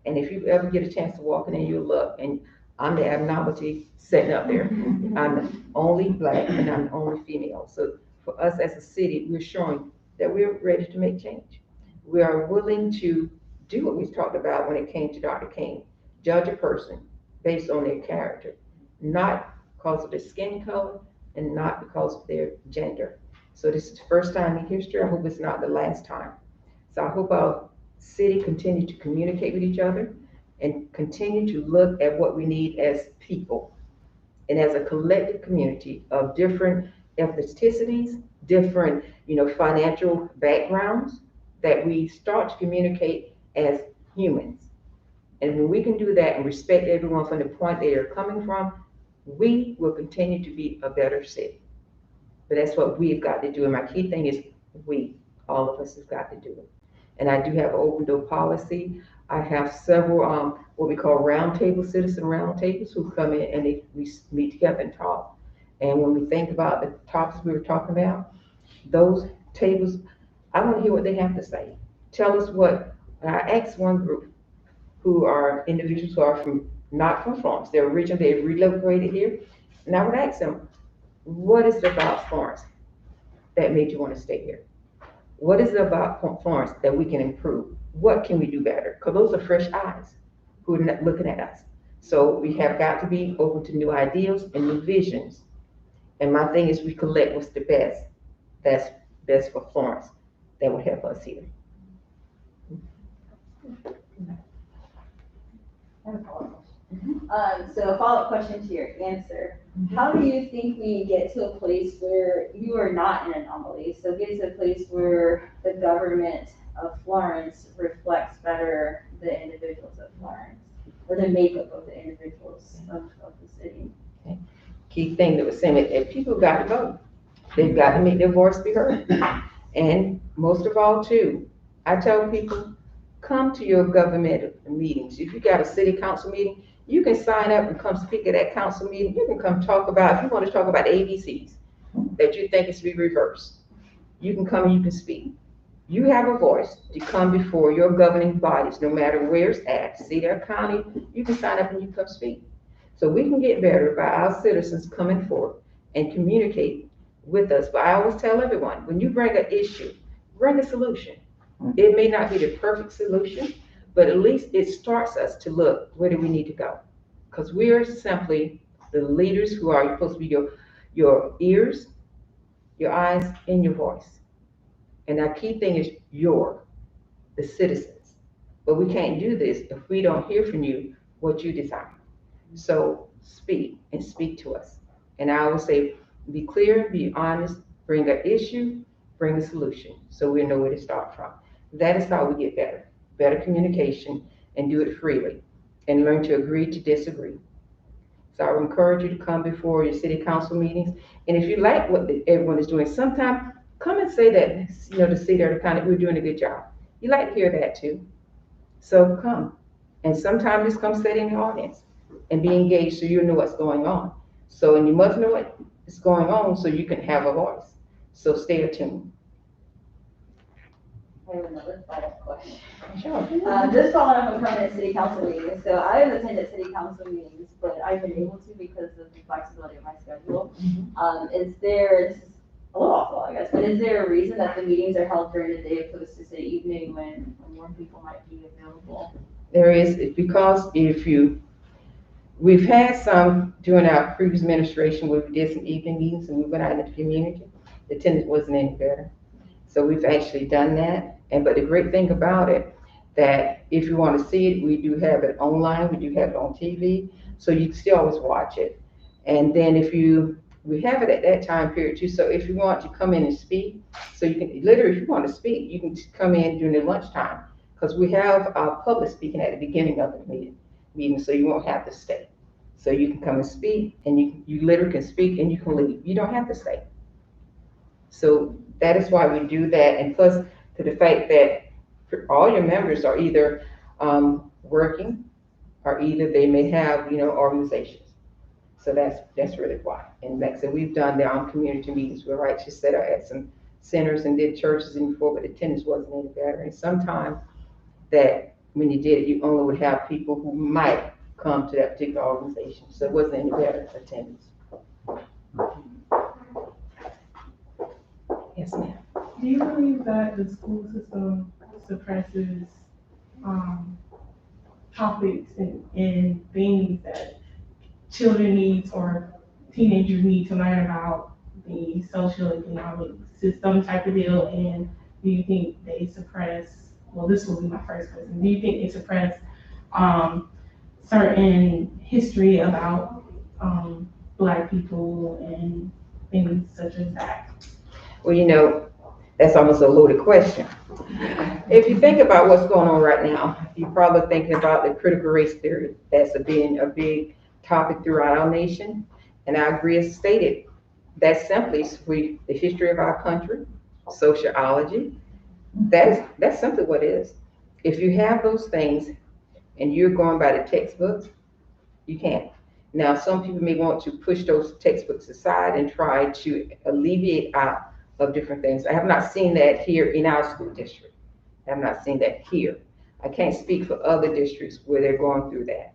And if you ever get a chance to walk in and you look, and I'm the abnormality sitting up there. I'm the only black and I'm the only female. So for us as a city, we're showing that we're ready to make change. We are willing to do what we talked about when it came to Dr. King. Judge a person based on their character, not because of their skin color and not because of their gender. So this is the first time in history. I hope it's not the last time. So I hope our city continue to communicate with each other and continue to look at what we need as people and as a collective community of different ethnicities, different, financial backgrounds, that we start to communicate as humans. And when we can do that and respect everyone from the point they are coming from, we will continue to be a better city. But that's what we've got to do. And my key thing is we, all of us have got to do it. And I do have an open door policy. I have several, what we call citizen roundtables who come in and we meet together and talk. And when we think about the topics we were talking about, those tables, I want to hear what they have to say. Tell us what, I asked one group who are individuals who are not from Florence. They're originally, they relocated here. And I would ask them, what is it about Florence that made you want to stay here? What is it about Florence that we can improve? What can we do better? Because those are fresh eyes who are not looking at us. So we have got to be open to new ideas and new visions. And my thing is we collect what's the best. That's best for Florence. That will help us here. So a follow-up question to your answer. How do you think we get to a place where you are not an anomaly? So get to a place where the government of Florence reflects better the individuals of Florence, or the makeup of the individuals of the city? Okay. Key thing that was saying, if people got to vote, they've got to make their voice be heard. And most of all too, I tell people, come to your government meetings. If you got a city council meeting, you can sign up and come speak at that council meeting. You can come talk about, if you want to talk about ABCs that you think is to be reversed, you can come and you can speak. You have a voice to come before your governing bodies, no matter where it's at, city or county, you can sign up and you come speak. So we can get better by our citizens coming forward and communicate with us. But I always tell everyone, when you bring an issue, bring a solution. It may not be the perfect solution, but at least it starts us to look, where do we need to go? Because we're simply the leaders who are supposed to be your ears, your eyes, and your voice. And our key thing is the citizens. But we can't do this if we don't hear from you what you desire. So speak and speak to us. And I always say, be clear, be honest, bring an issue, bring a solution, so we know where to start from. That is how we get better communication, and do it freely, and learn to agree to disagree. So I would encourage you to come before your city council meetings. And if you like what everyone is doing, sometime come and say that, the city or the county, we're doing a good job. You like to hear that too. So come. And sometimes just come sit in the audience and be engaged so you know what's going on. So, and you must know what is going on so you can have a voice. So stay attuned. I have another follow-up question. Sure. Just following up on permanent city council meetings, so I have attended city council meetings, but I've been able to because of the flexibility of my schedule. Is there, this is a little awful, I guess, but is there a reason that the meetings are held during the day opposed to say evening when more people might be available? There is, because we've had some during our previous administration where we did some evening meetings and we went out in the community. The attendance wasn't any better. So we've actually done that. But the great thing about it, that if you want to see it, we do have it online, we do have it on TV, so you can still always watch it. And then we have it at that time period too, so if you want to come in and speak, so you can, literally, if you want to speak, you can come in during the lunchtime, because we have public speaking at the beginning of the meeting, so you won't have to stay. So you can come and speak, and you literally can speak and you can leave. You don't have to stay. So that is why we do that, and plus to the fact that all your members are either working, or either they may have, organizations. So that's really why. And like I said, we've done their own community meetings. We're right, just set at some centers and did churches and before, but attendance wasn't any better. And sometimes that when you did it, you only would have people who might come to that particular organization. So it wasn't any better attendance. Yes, ma'am. Do you believe that the school system suppresses topics and things that children need or teenagers need to learn about the social-economic system type of deal? And do you think they suppress, well, this will be my first question, do you think they suppress certain history about Black people and things such as that? Well, that's almost a loaded question. If you think about what's going on right now, you're probably thinking about the critical race theory. That's being a big topic throughout our nation. And I agree as stated, that's simply the history of our country, sociology. That's simply what it is. If you have those things and you're going by the textbooks, you can't. Now, some people may want to push those textbooks aside and try to alleviate out of different things. I have not seen that here in our school district. I have not seen that here. I can't speak for other districts where they're going through that.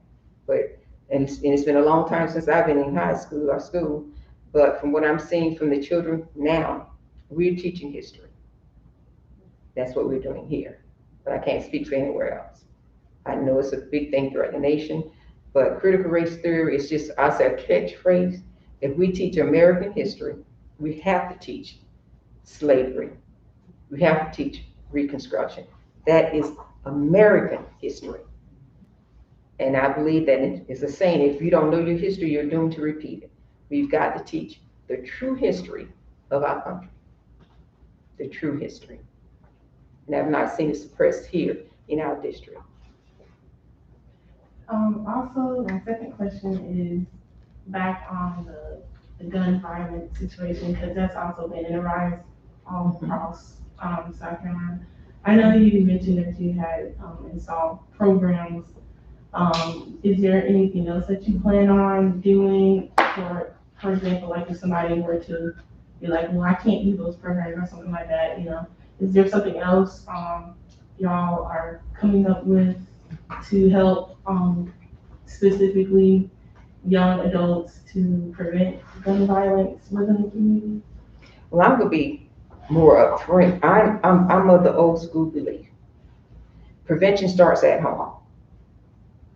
And it's been a long time since I've been in high school or school, but from what I'm seeing from the children now, we're teaching history. That's what we're doing here. But I can't speak for anywhere else. I know it's a big thing throughout the nation, but critical race theory is just, I say, a catchphrase. If we teach American history, we have to teach slavery. We have to teach Reconstruction. That is American history. And I believe that it's a saying, if you don't know your history, you're doomed to repeat it. We've got to teach the true history of our country. The true history. And I've not seen it suppressed here in our district. Also, my second question is back on the gun violence situation, because that's also been in a rise all across South Carolina. I know you mentioned that you had installed programs. Is there anything else that you plan on doing? For example, like if somebody were to be like, well, I can't do those programs or something like that, is there something else y'all are coming up with to help specifically young adults to prevent gun violence within the community? Well, I'm gonna be more upfront. I'm of the old school belief. Prevention starts at home.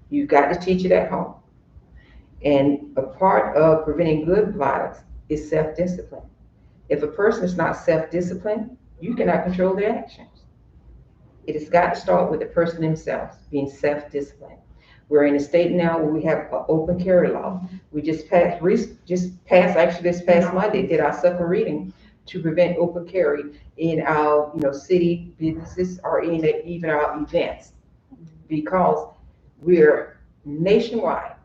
You've got to teach it at home. And a part of preventing gun violence is self-discipline. If a person is not self-disciplined, you cannot control their actions. It has got to start with the person themselves being self-disciplined. We're in a state now where we have an open carry law. We just passed actually this past Monday, did our second reading to prevent open carry in our city businesses or even our events, because we're nationwide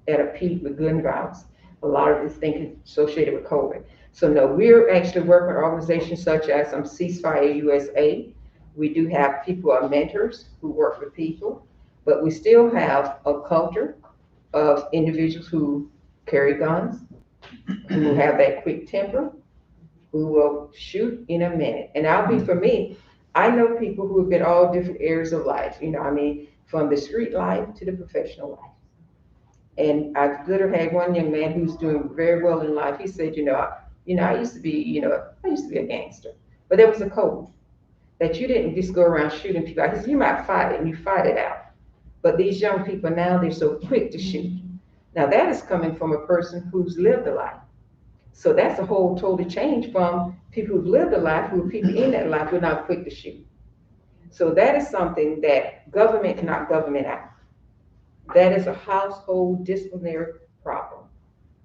at a peak with gun violence. A lot of this thing is associated with COVID. So no, we're actually working with organizations such as Ceasefire USA. We do have people, our mentors, who work with people, but we still have a culture of individuals who carry guns, who have that quick temper, who will shoot in a minute. And for me, I know people who have been all different areas of life, I mean, from the street life to the professional life. And I've literally had one young man who's doing very well in life. He said, I used to be, I used to be a gangster, but there was a code that you didn't just go around shooting people. He said, you might fight it and you fight it out. But these young people now, they're so quick to shoot. Now that is coming from a person who's lived a life. So that's a whole totally change from people who've lived a life, who are people in that life who are not quick to shoot. So that is something that government cannot government out. That is a household disciplinary problem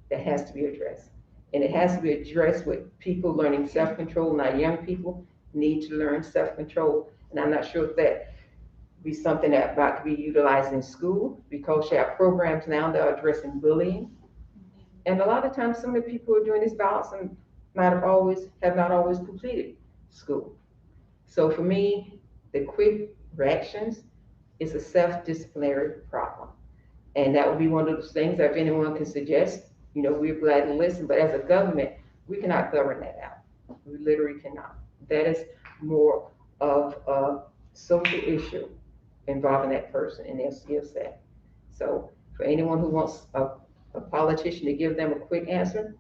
that has to be addressed. And it has to be addressed with people learning self-control. Now, young people need to learn self-control. And I'm not sure if that be something that about to be utilized in school, because you have programs now that are addressing bullying. And a lot of times, some of the people who are doing this violence and have not always completed school. So for me, the quick reactions is a self-disciplinary problem. And that would be one of those things that if anyone can suggest, we're glad to listen. But as a government, we cannot govern that out. We literally cannot. That is more of a social issue involving that person and their skill set. So for anyone who wants a politician to give them a quick answer,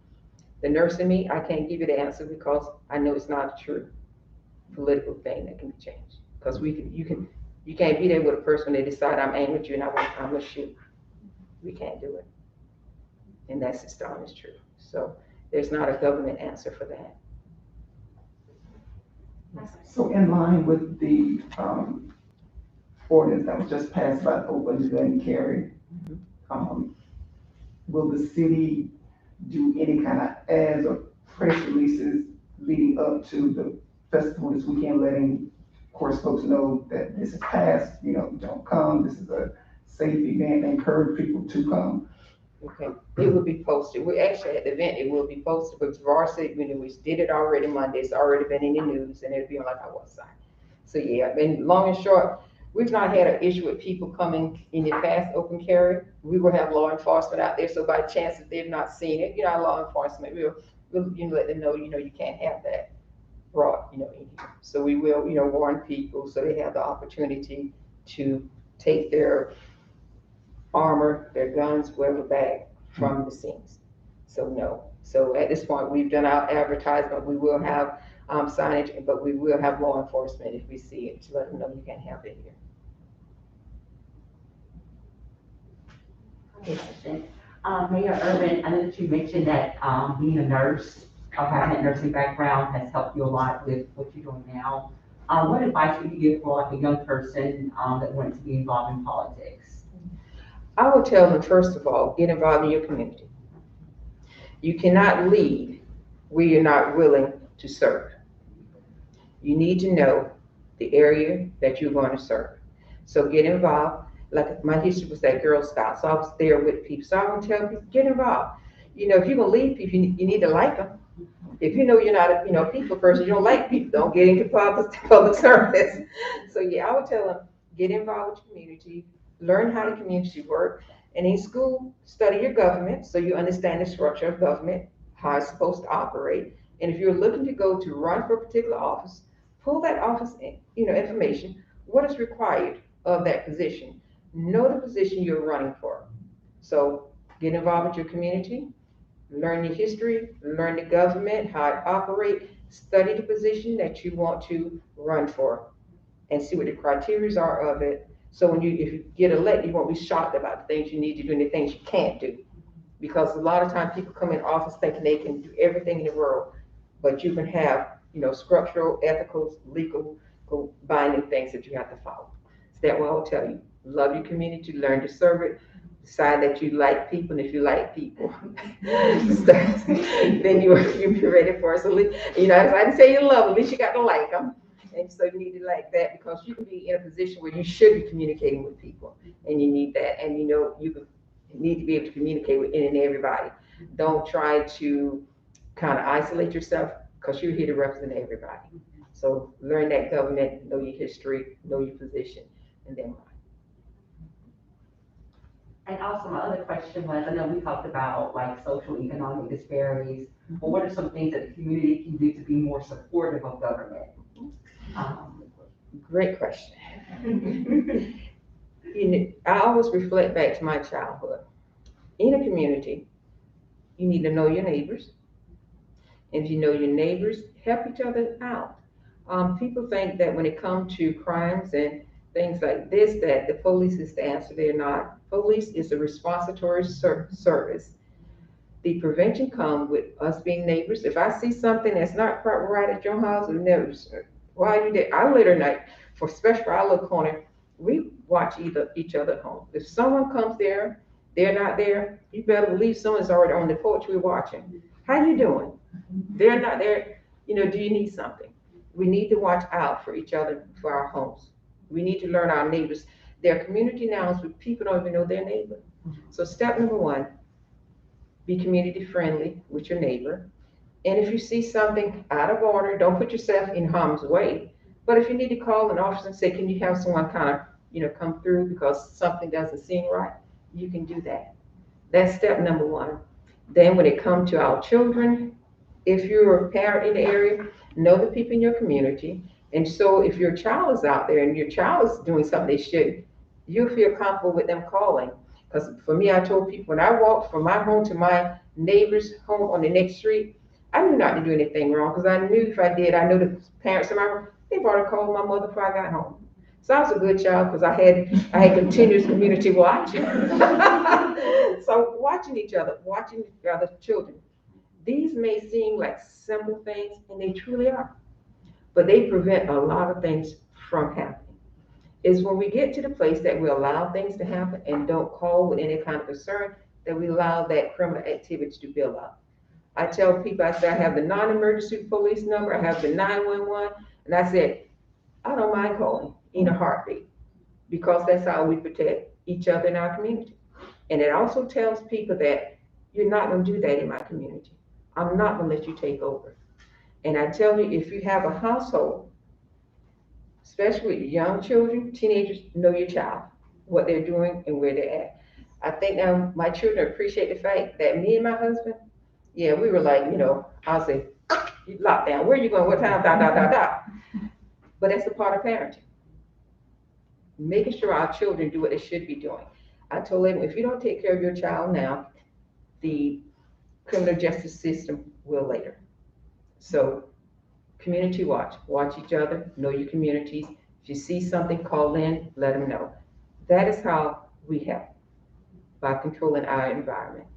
the nurse in me, I can't give you the answer because I know it's not a true political thing that can be changed. Because you can't be there with a person when they decide I'm angry with you and I'm gonna shoot. We can't do it. And that's just the honest truth. So there's not a government answer for that. So in line with the ordinance that was just passed by the open gun carry, will the city do any kind of ads or press releases leading up to the festival this weekend, letting, of course, folks know that this is passed, don't come, this is a safe event, encourage people to come? Okay, it will be posted. We actually at the event, it will be posted, but varsity, we did it already Monday. It's already been in the news and it'll be on like our website. So yeah, and long and short, we've not had an issue with people coming in the fast open carry. We will have law enforcement out there. So by chance if they've not seen it, our law enforcement will let them know, you can't have that brought, in here. So we will, warn people so they have the opportunity to take their armor, their guns, whatever back from the scenes. So no. So at this point, we've done our advertisement. We will have signage, but we will have law enforcement if we see it to let them know you can't have it here. Mayor Ervin, I know that you mentioned that being a nurse or having a nursing background has helped you a lot with what you're doing now. What advice would you give for like a young person that wants to be involved in politics? I would tell them, first of all, get involved in your community. You cannot lead where you're not willing to serve. You need to know the area that you're going to serve. So get involved. Like my history was that Girl Scout, so I was there with people. So I would tell people, get involved. If you're going to lead people, you need to like them. If you know you're not a people person, you don't like people, don't get into public service. So yeah, I would tell them, get involved with your community, learn how the community work, and in school, study your government so you understand the structure of government, how it's supposed to operate. And if you're looking to go to run for a particular office, pull that office information, what is required of that position. Know the position you're running for. So get involved with your community, learn your history, learn the government, how it operates, study the position that you want to run for, and see what the criteria are of it. So if you get elected, you won't be shocked about the things you need to do and the things you can't do. Because a lot of times people come in office thinking they can do everything in the world, but you can have, structural, ethical, legal, binding things that you have to follow. So that what I will tell you. Love your community, learn to serve it, decide that you like people, and if you like people, then you'll be ready for it. So, I didn't say you love them, at least you got to like them. And so you need to like that because you can be in a position where you should be communicating with people, and you need that. And you need to be able to communicate with any and everybody. Don't try to kind of isolate yourself because you're here to represent everybody. So learn that government, know your history, know your position, and then run. And also my other question was, I know we talked about like social economic disparities, but what are some things that the community can do to be more supportive of government? Great question. I always reflect back to my childhood. In a community, you need to know your neighbors. If you know your neighbors, help each other out. People think that when it comes to crimes and things like this, that the police is the answer. They're not. Police is a responsible service. The prevention comes with us being neighbors. If I see something that's not quite right at your house, I'll never, why are you there? I late at night, for especially for our little corner, we watch each other at home. If someone comes there, they're not there, you better believe someone's already on the porch, we're watching. How you doing? They're not there, do you need something? We need to watch out for each other, for our homes. We need to learn our neighbors. There are community nouns, but people don't even know their neighbor. So step number one, be community friendly with your neighbor. And if you see something out of order, don't put yourself in harm's way. But if you need to call an officer and say, can you have someone kind of, come through because something doesn't seem right, you can do that. That's step number one. Then when it comes to our children, if you're a parent in the area, know the people in your community. And so if your child is out there and your child is doing something they shouldn't, you'll feel comfortable with them calling. Because for me, I told people when I walked from my home to my neighbor's home on the next street, I knew not to do anything wrong because I knew if I did, I know the parents in my room, they've already called my mother before I got home. So I was a good child because I had continuous community watching. So watching each other, watching the other children. These may seem like simple things, and they truly are, but they prevent a lot of things from happening. Is when we get to the place that we allow things to happen and don't call with any kind of concern, that we allow that criminal activity to build up. I tell people, I say, I have the non-emergency police number, I have the 911, and I said, I don't mind calling in a heartbeat because that's how we protect each other in our community. And it also tells people that you're not going to do that in my community. I'm not going to let you take over. And I tell you, if you have a household, especially with young children, teenagers, know your child, what they're doing and where they're at. I think now my children appreciate the fact that me and my husband, yeah, we were like, I'll say, you locked down, where are you going, what time, da, da, da, da. But that's the part of parenting. Making sure our children do what they should be doing. I told them, if you don't take care of your child now, the criminal justice system will later. So community watch each other, know your communities. If you see something, call in, let them know. That is how we help, by controlling our environment.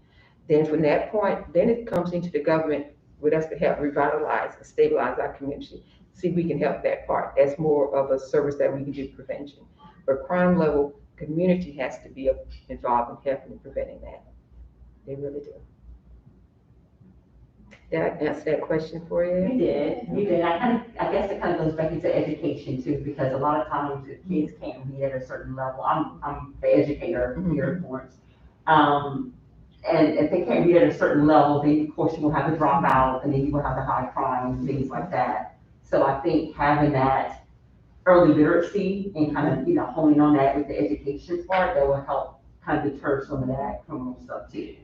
Then from that point, then it comes into the government with us to help revitalize and stabilize our community. See if we can help that part. That's more of a service that we can do prevention. But crime level, community has to be involved in helping and preventing that. They really do. Did I answer that question for you? You did. I guess it kind of goes back into education too, because a lot of times if kids can't read at a certain level, I'm the educator here at Florence. And if they can't read at a certain level, then of course you will have the dropout and then you will have the high crime and things like that. So I think having that early literacy and kind of, honing on that with the education part, that will help kind of deter some of that criminal stuff too.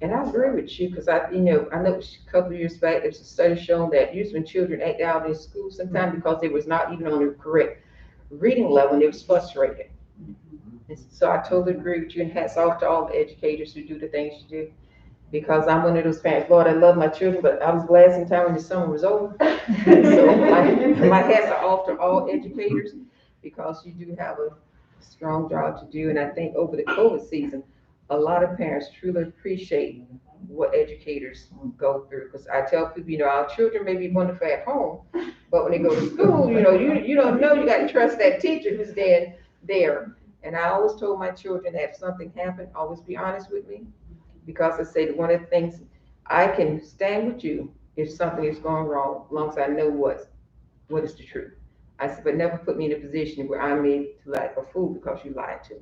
And I agree with you because I know a couple of years back, there's a study showing that usually when children act out in school sometimes because they was not even on the correct reading level and they was frustrated. And so I totally agree with you, and hats off to all the educators who do the things you do. Because I'm one of those parents, Lord, I love my children, but I was glad sometime when the summer was over. So my hats are off to all educators because you do have a strong job to do. And I think over the COVID season, a lot of parents truly appreciate what educators go through. Because I tell people, our children may be wonderful at home, but when they go to school, you don't know, you got to trust that teacher who's there. And I always told my children that if something happened, always be honest with me. Because I say one of the things, I can stand with you if something is going wrong, as long as I know what is the truth. I said, but never put me in a position where I'm made to like a fool because you lied to me.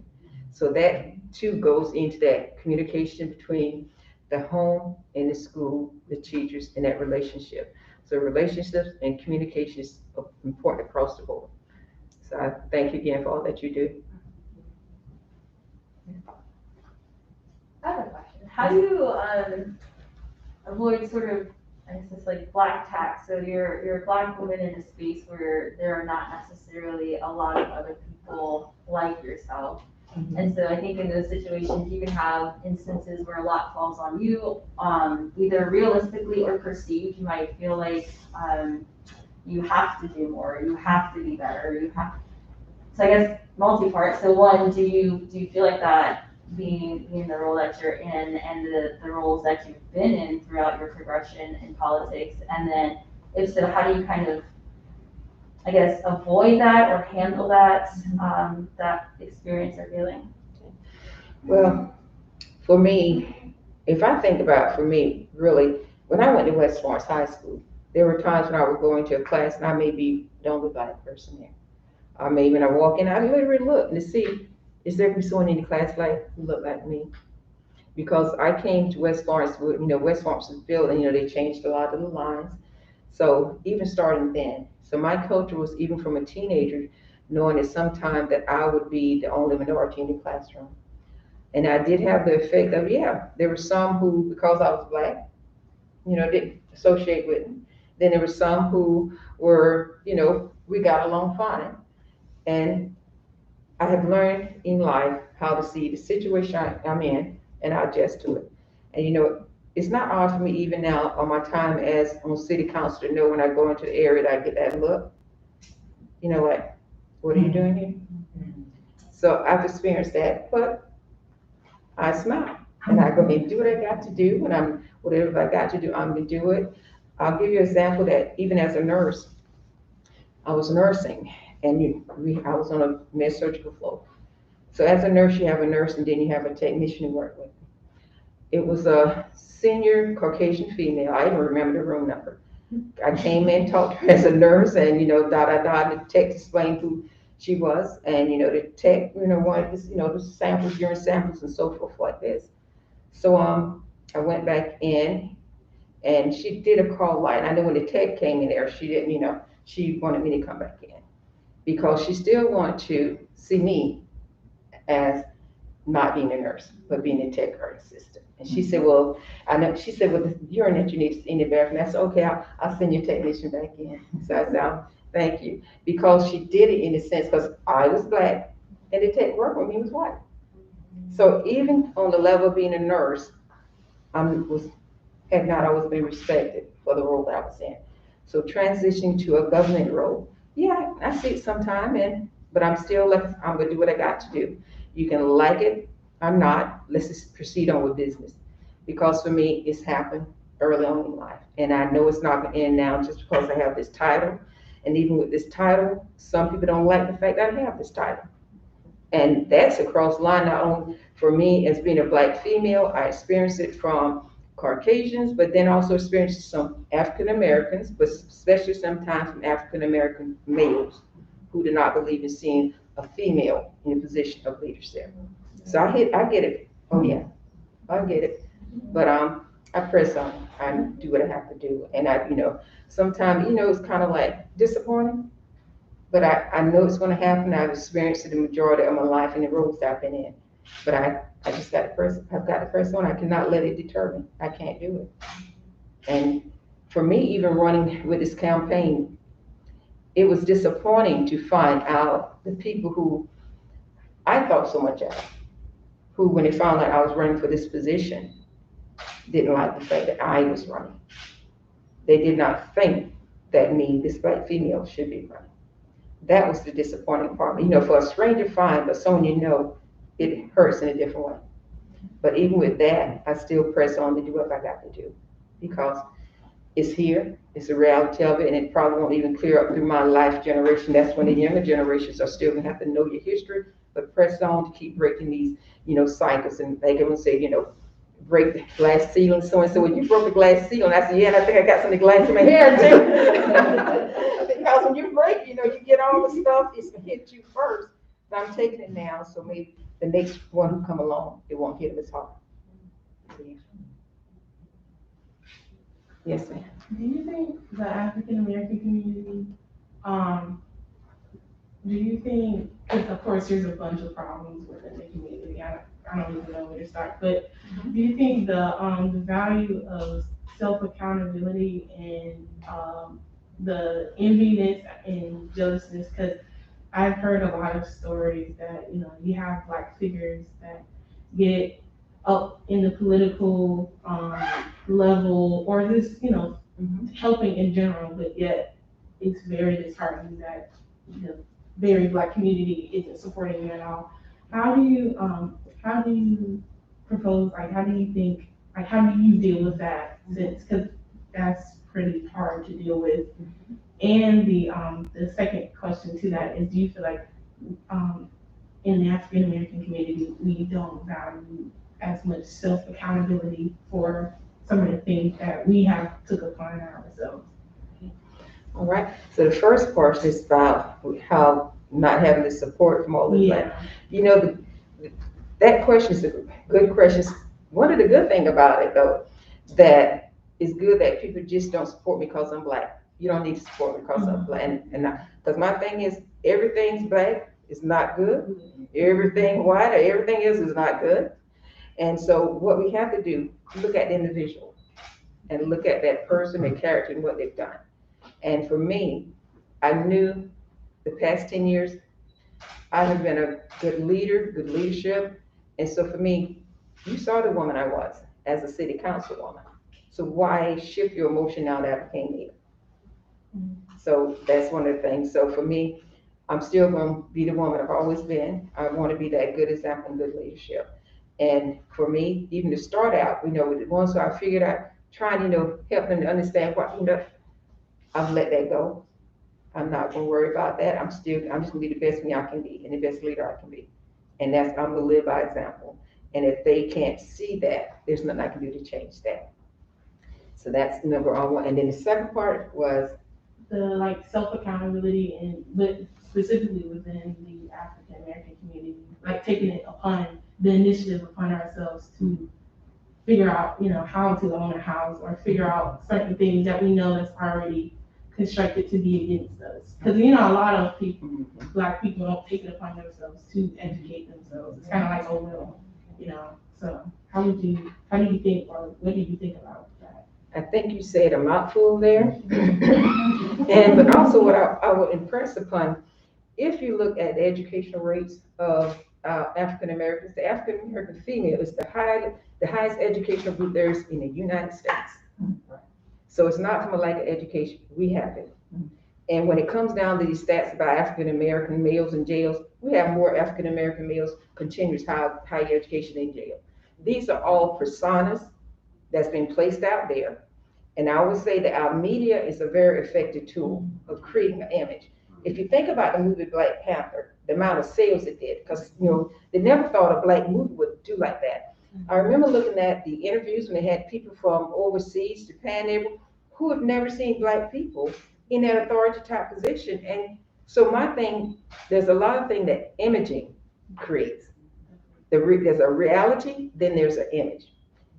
So that too goes into that communication between the home and the school, the teachers, and that relationship. So relationships and communication is important across the board. So I thank you again for all that you do. I have a question. How do you avoid sort of I guess it's like black tax. So you're a black woman in a space where there are not necessarily a lot of other people like yourself. And so I think in those situations, you can have instances where a lot falls on you, either realistically or perceived. You might feel like you have to do more, you have to be better, you have. So I guess multi-part. So one, do you feel like that being the role that you're in and the roles that you've been in throughout your progression in politics? And then if so, how do you kind of, I guess, avoid that or handle that, that experience or feeling? Well, for me, if I think about, for me, really, when I went to West Florence High School, there were times when I would go into a class and I may be the only black person there. Or maybe when I walk in, I literally look to see, is there someone in the class like who look like me? Because I came to West Florence, West Florence was built and, they changed a lot of the lines. So even starting then, so my culture was even from a teenager, knowing at some time that I would be the only minority in the classroom. And I did have the effect of, there were some who, because I was black, didn't associate with me. Then there were some who were, we got along fine. And I have learned in life how to see the situation I'm in and I adjust to it. And it's not hard for me even now on my time as on city council to know when I go into the area that I get that look, like, what are you doing here? So I've experienced that, but I smile and I go ahead and do what I got to do. And whatever I got to do, I'm gonna do it. I'll give you an example that even as a nurse, I was nursing and I was on a med surgical floor. So as a nurse, you have a nurse and then you have a technician to work with. It was a senior Caucasian female. I even remember the room number. I came in, talked to her as a nurse, and the tech explained who she was, and the tech, wanted this, the samples, urine samples, and so forth like this. So I went back in, and she did a call light. I know when the tech came in there, she didn't, she wanted me to come back in because she still wanted to see me as not being a nurse, but being a tech art assistant. And she said, well, I know, she said, well, the urine that you need in the bathroom. I said, okay, I'll send your technician back in. So I said, thank you. Because she did it in a sense, because I was black and the tech worker with me was white. So even on the level of being a nurse, had not always been respected for the role that I was in. So transitioning to a government role, I see it sometime, but I'm still like, I'm gonna do what I got to do. You can like it or not, let's just proceed on with business. Because for me, it's happened early on in life. And I know it's not gonna end now just because I have this title. And even with this title, some people don't like the fact that I have this title. And that's across the line, not only for me as being a black female, I experienced it from Caucasians, but then also experienced some African Americans, but especially sometimes from African American males who do not believe in seeing a female in a position of leadership. So I get it. Oh yeah, I get it. But I press on. I do what I have to do, and sometimes it's kind of like disappointing. But I know it's going to happen. I've experienced it the majority of my life in the roles I've been in. But I just got to press. I've got to press on. I cannot let it deter me. I can't do it. And for me, even running with this campaign, it was disappointing to find out the people who I thought so much of, who when they found out I was running for this position, didn't like the fact that I was running. They did not think that me, this black female, should be running. That was the disappointing part. For a stranger fine, but someone it hurts in a different way. But even with that, I still press on to do what I got to do because it's here, it's a reality of it, and it probably won't even clear up through my life generation. That's when the younger generations are still gonna have to know your history, but press on to keep breaking these, cycles. And like everyone say, break the glass ceiling. So and so, when you broke the glass ceiling, I said, and I think I got some of the glass in my hair too. Because when you break, you get all the stuff, it's gonna hit you first. But I'm taking it now, so maybe the next one who come along, it won't hit them as hard. Yeah. Yes, ma'am. Do you think the African American community, do you think, because of course there's a bunch of problems within the community, I don't even know where to start. But do you think the value of self-accountability and, the enviness and jealousness, because I've heard a lot of stories that, you have Black figures that get up in the political, level, or just, helping in general, but yet it's very disheartening that the very Black community isn't supporting you at all. How do you propose, like, how do you think, like, how do you deal with that since, because that's pretty hard to deal with. And the second question to that is, do you feel like, in the African American community, we don't value as much self-accountability for some of the things that we have took upon ourselves? All right, so the first part is about how not having the support from all the Black. That question is a good question. One of the good thing about it, though, that is good that people just don't support me because I'm Black. You don't need to support me because I'm Black. Because my thing is, everything's Black is not good. Everything white or everything is not good. And so what we have to do, look at the individual and look at that person, their character, and what they've done. And for me, I knew the past 10 years, I have been a good leader, good leadership. And so for me, you saw the woman I was as a city councilwoman. So why shift your emotion now that I became leader? So that's one of the things. So for me, I'm still going to be the woman I've always been. I want to be that good example and good leadership. And for me, even to start out, with the ones who I figured out, trying, help them to understand what, I've let that go. I'm not going to worry about that. I'm just going to be the best me I can be and the best leader I can be. And I'm going to live by example. And if they can't see that, there's nothing I can do to change that. So that's number one. And then the second part was the self-accountability, but specifically within the African American community, taking it upon the initiative upon ourselves to figure out, how to own a house or figure out certain things that we know that's already constructed to be against us. Because, a lot of people, Black people, don't take it upon themselves to educate themselves. It's kind of like, oh, well, So how do you think, or what do you think about that? I think you said a mouthful there. But also what I would impress upon, if you look at the educational rates of African Americans, the African American female is the highest educational group there is in the United States. So it's not from a lack of education, we have it. And when it comes down to these stats about African American males in jails, we have more African American males continuous higher education in jail. These are all personas that's been placed out there. And I would say that our media is a very effective tool of creating an image. If you think about the movie Black Panther, the amount of sales it did, because they never thought a Black movie would do like that. I remember looking at the interviews when they had people from overseas, Japan, who have never seen Black people in that authority type position. And so my thing, there's a lot of things that imaging creates. There's a reality, then there's an image.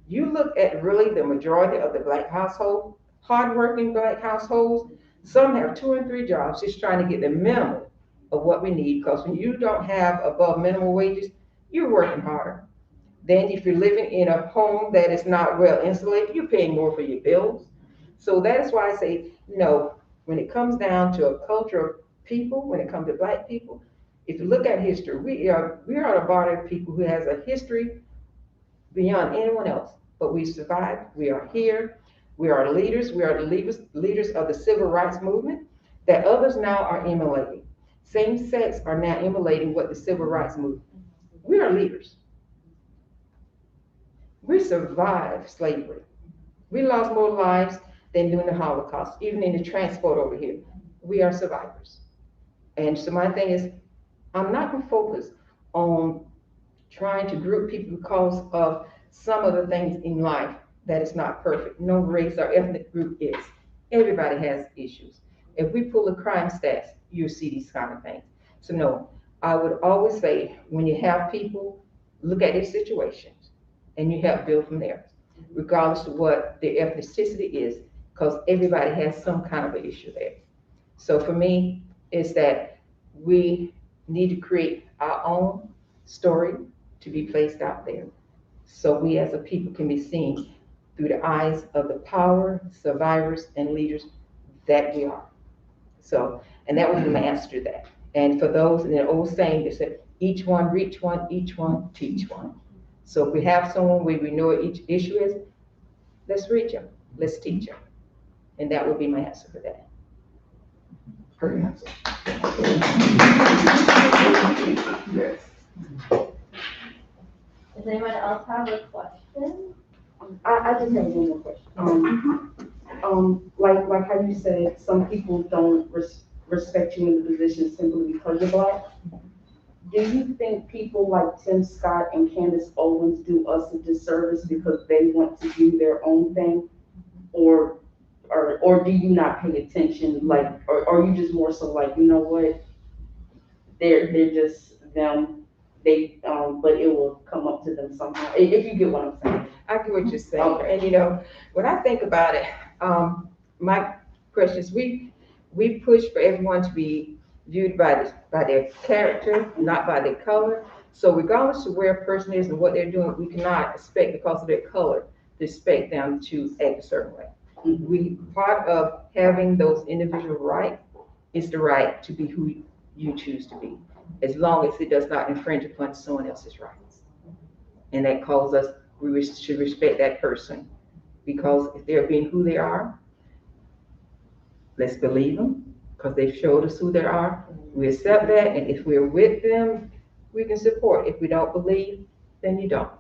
You look at really the majority of the Black household, hardworking Black households, some have 2 and 3 jobs just trying to get the minimum of what we need, because when you don't have above minimum wages, you're working harder. Then if you're living in a home that is not well insulated, you're paying more for your bills. So that is why I say, when it comes down to a culture of people, when it comes to Black people, if you look at history, we are a body of people who has a history beyond anyone else. But we survived, we are here, we are leaders, we are the leaders of the civil rights movement that others now are emulating. Same sex are now emulating what the civil rights movement. We are leaders. We survived slavery. We lost more lives than during the Holocaust, even in the transport over here. We are survivors. And so my thing is, I'm not going to focus on trying to group people because of some of the things in life that is not perfect. No race or ethnic group is. Everybody has issues. If we pull the crime stats, you'll see these kind of things. So no, I would always say, when you have people, look at their situations and you help build from there, regardless of what their ethnicity is, because everybody has some kind of an issue there. So for me, it's that we need to create our own story to be placed out there. So we as a people can be seen through the eyes of the power, survivors, and leaders that we are. So, and that was master that. And for those in the old saying, they said, each one reach one, each one teach one. So if we have someone where we know what each issue is, let's reach them, let's teach them. And that would be my answer for that. Great answer. Yes. Does anyone else have a question? I just have one more question. Like how you said, some people don't respect you in the position simply because you're Black. Do you think people like Tim Scott and Candace Owens do us a disservice because they want to do their own thing? Or do you not pay attention, like, or are you just more so like, you know what? They're just them, but it will come up to them somehow, if you get what I'm saying. I get what you're saying. Okay. And you know, when I think about it, my question is we push for everyone to be viewed by their character, not by their color. So regardless of where a person is and what they're doing, we cannot expect because of their color to expect them to act a certain way. Part of having those individual rights is the right to be who you choose to be, as long as it does not infringe upon someone else's rights. And that calls us, we should respect that person, because if they're being who they are, let's believe them, because they've showed us who they are. We accept that, and if we're with them, we can support. If we don't believe, then you don't.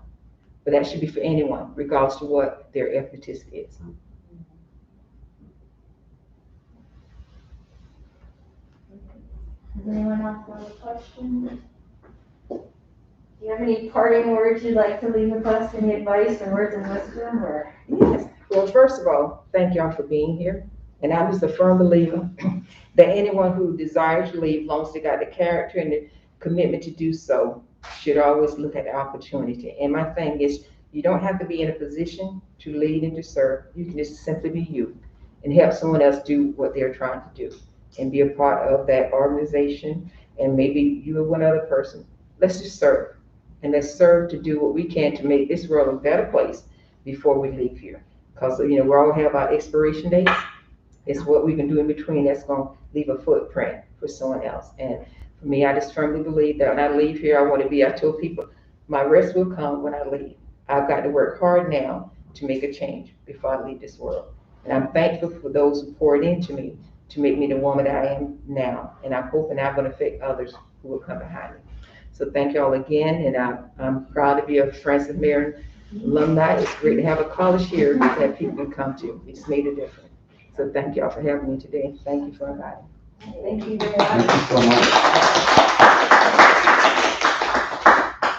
But that should be for anyone, regardless of what their ethnicity is. Does anyone else have a question? Do you have any parting words you'd like to leave with us, any advice or words of wisdom, or? Yes. Well, first of all, thank y'all for being here. And I'm just a firm believer that anyone who desires to leave, as long as they got the character and the commitment to do so, should always look at the opportunity. And my thing is, you don't have to be in a position to lead and to serve. You can just simply be you and help someone else do what they're trying to do and be a part of that organization. And maybe you or one other person. Let's just serve. And let's serve to do what we can to make this world a better place before we leave here. Because, you know, we all have our expiration dates. It's what we can do in between that's going to leave a footprint for someone else. And for me, I just firmly believe that when I leave here, I want to be, I told people, my rest will come when I leave. I've got to work hard now to make a change before I leave this world. And I'm thankful for those who poured into me to make me the woman that I am now. And I'm hoping I'm going to affect others who will come behind me. So thank you all again. And I'm proud to be a Francis Marion alumni. It's great to have a college here that people can come to. It's made a difference. So thank y'all for having me today. Thank you for inviting me. Thank you very Thank much. you so much.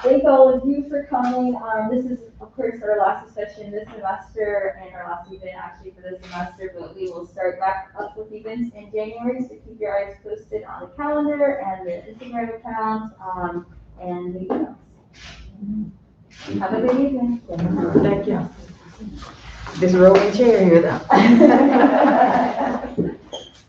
Thank all of you for coming. This is, of course, our last session this semester and our last event actually for this semester, but we will start back up with events in January, so keep your eyes posted on the calendar and the Instagram account, and the emails. Have a good evening. Thank you. This rolling chair here though.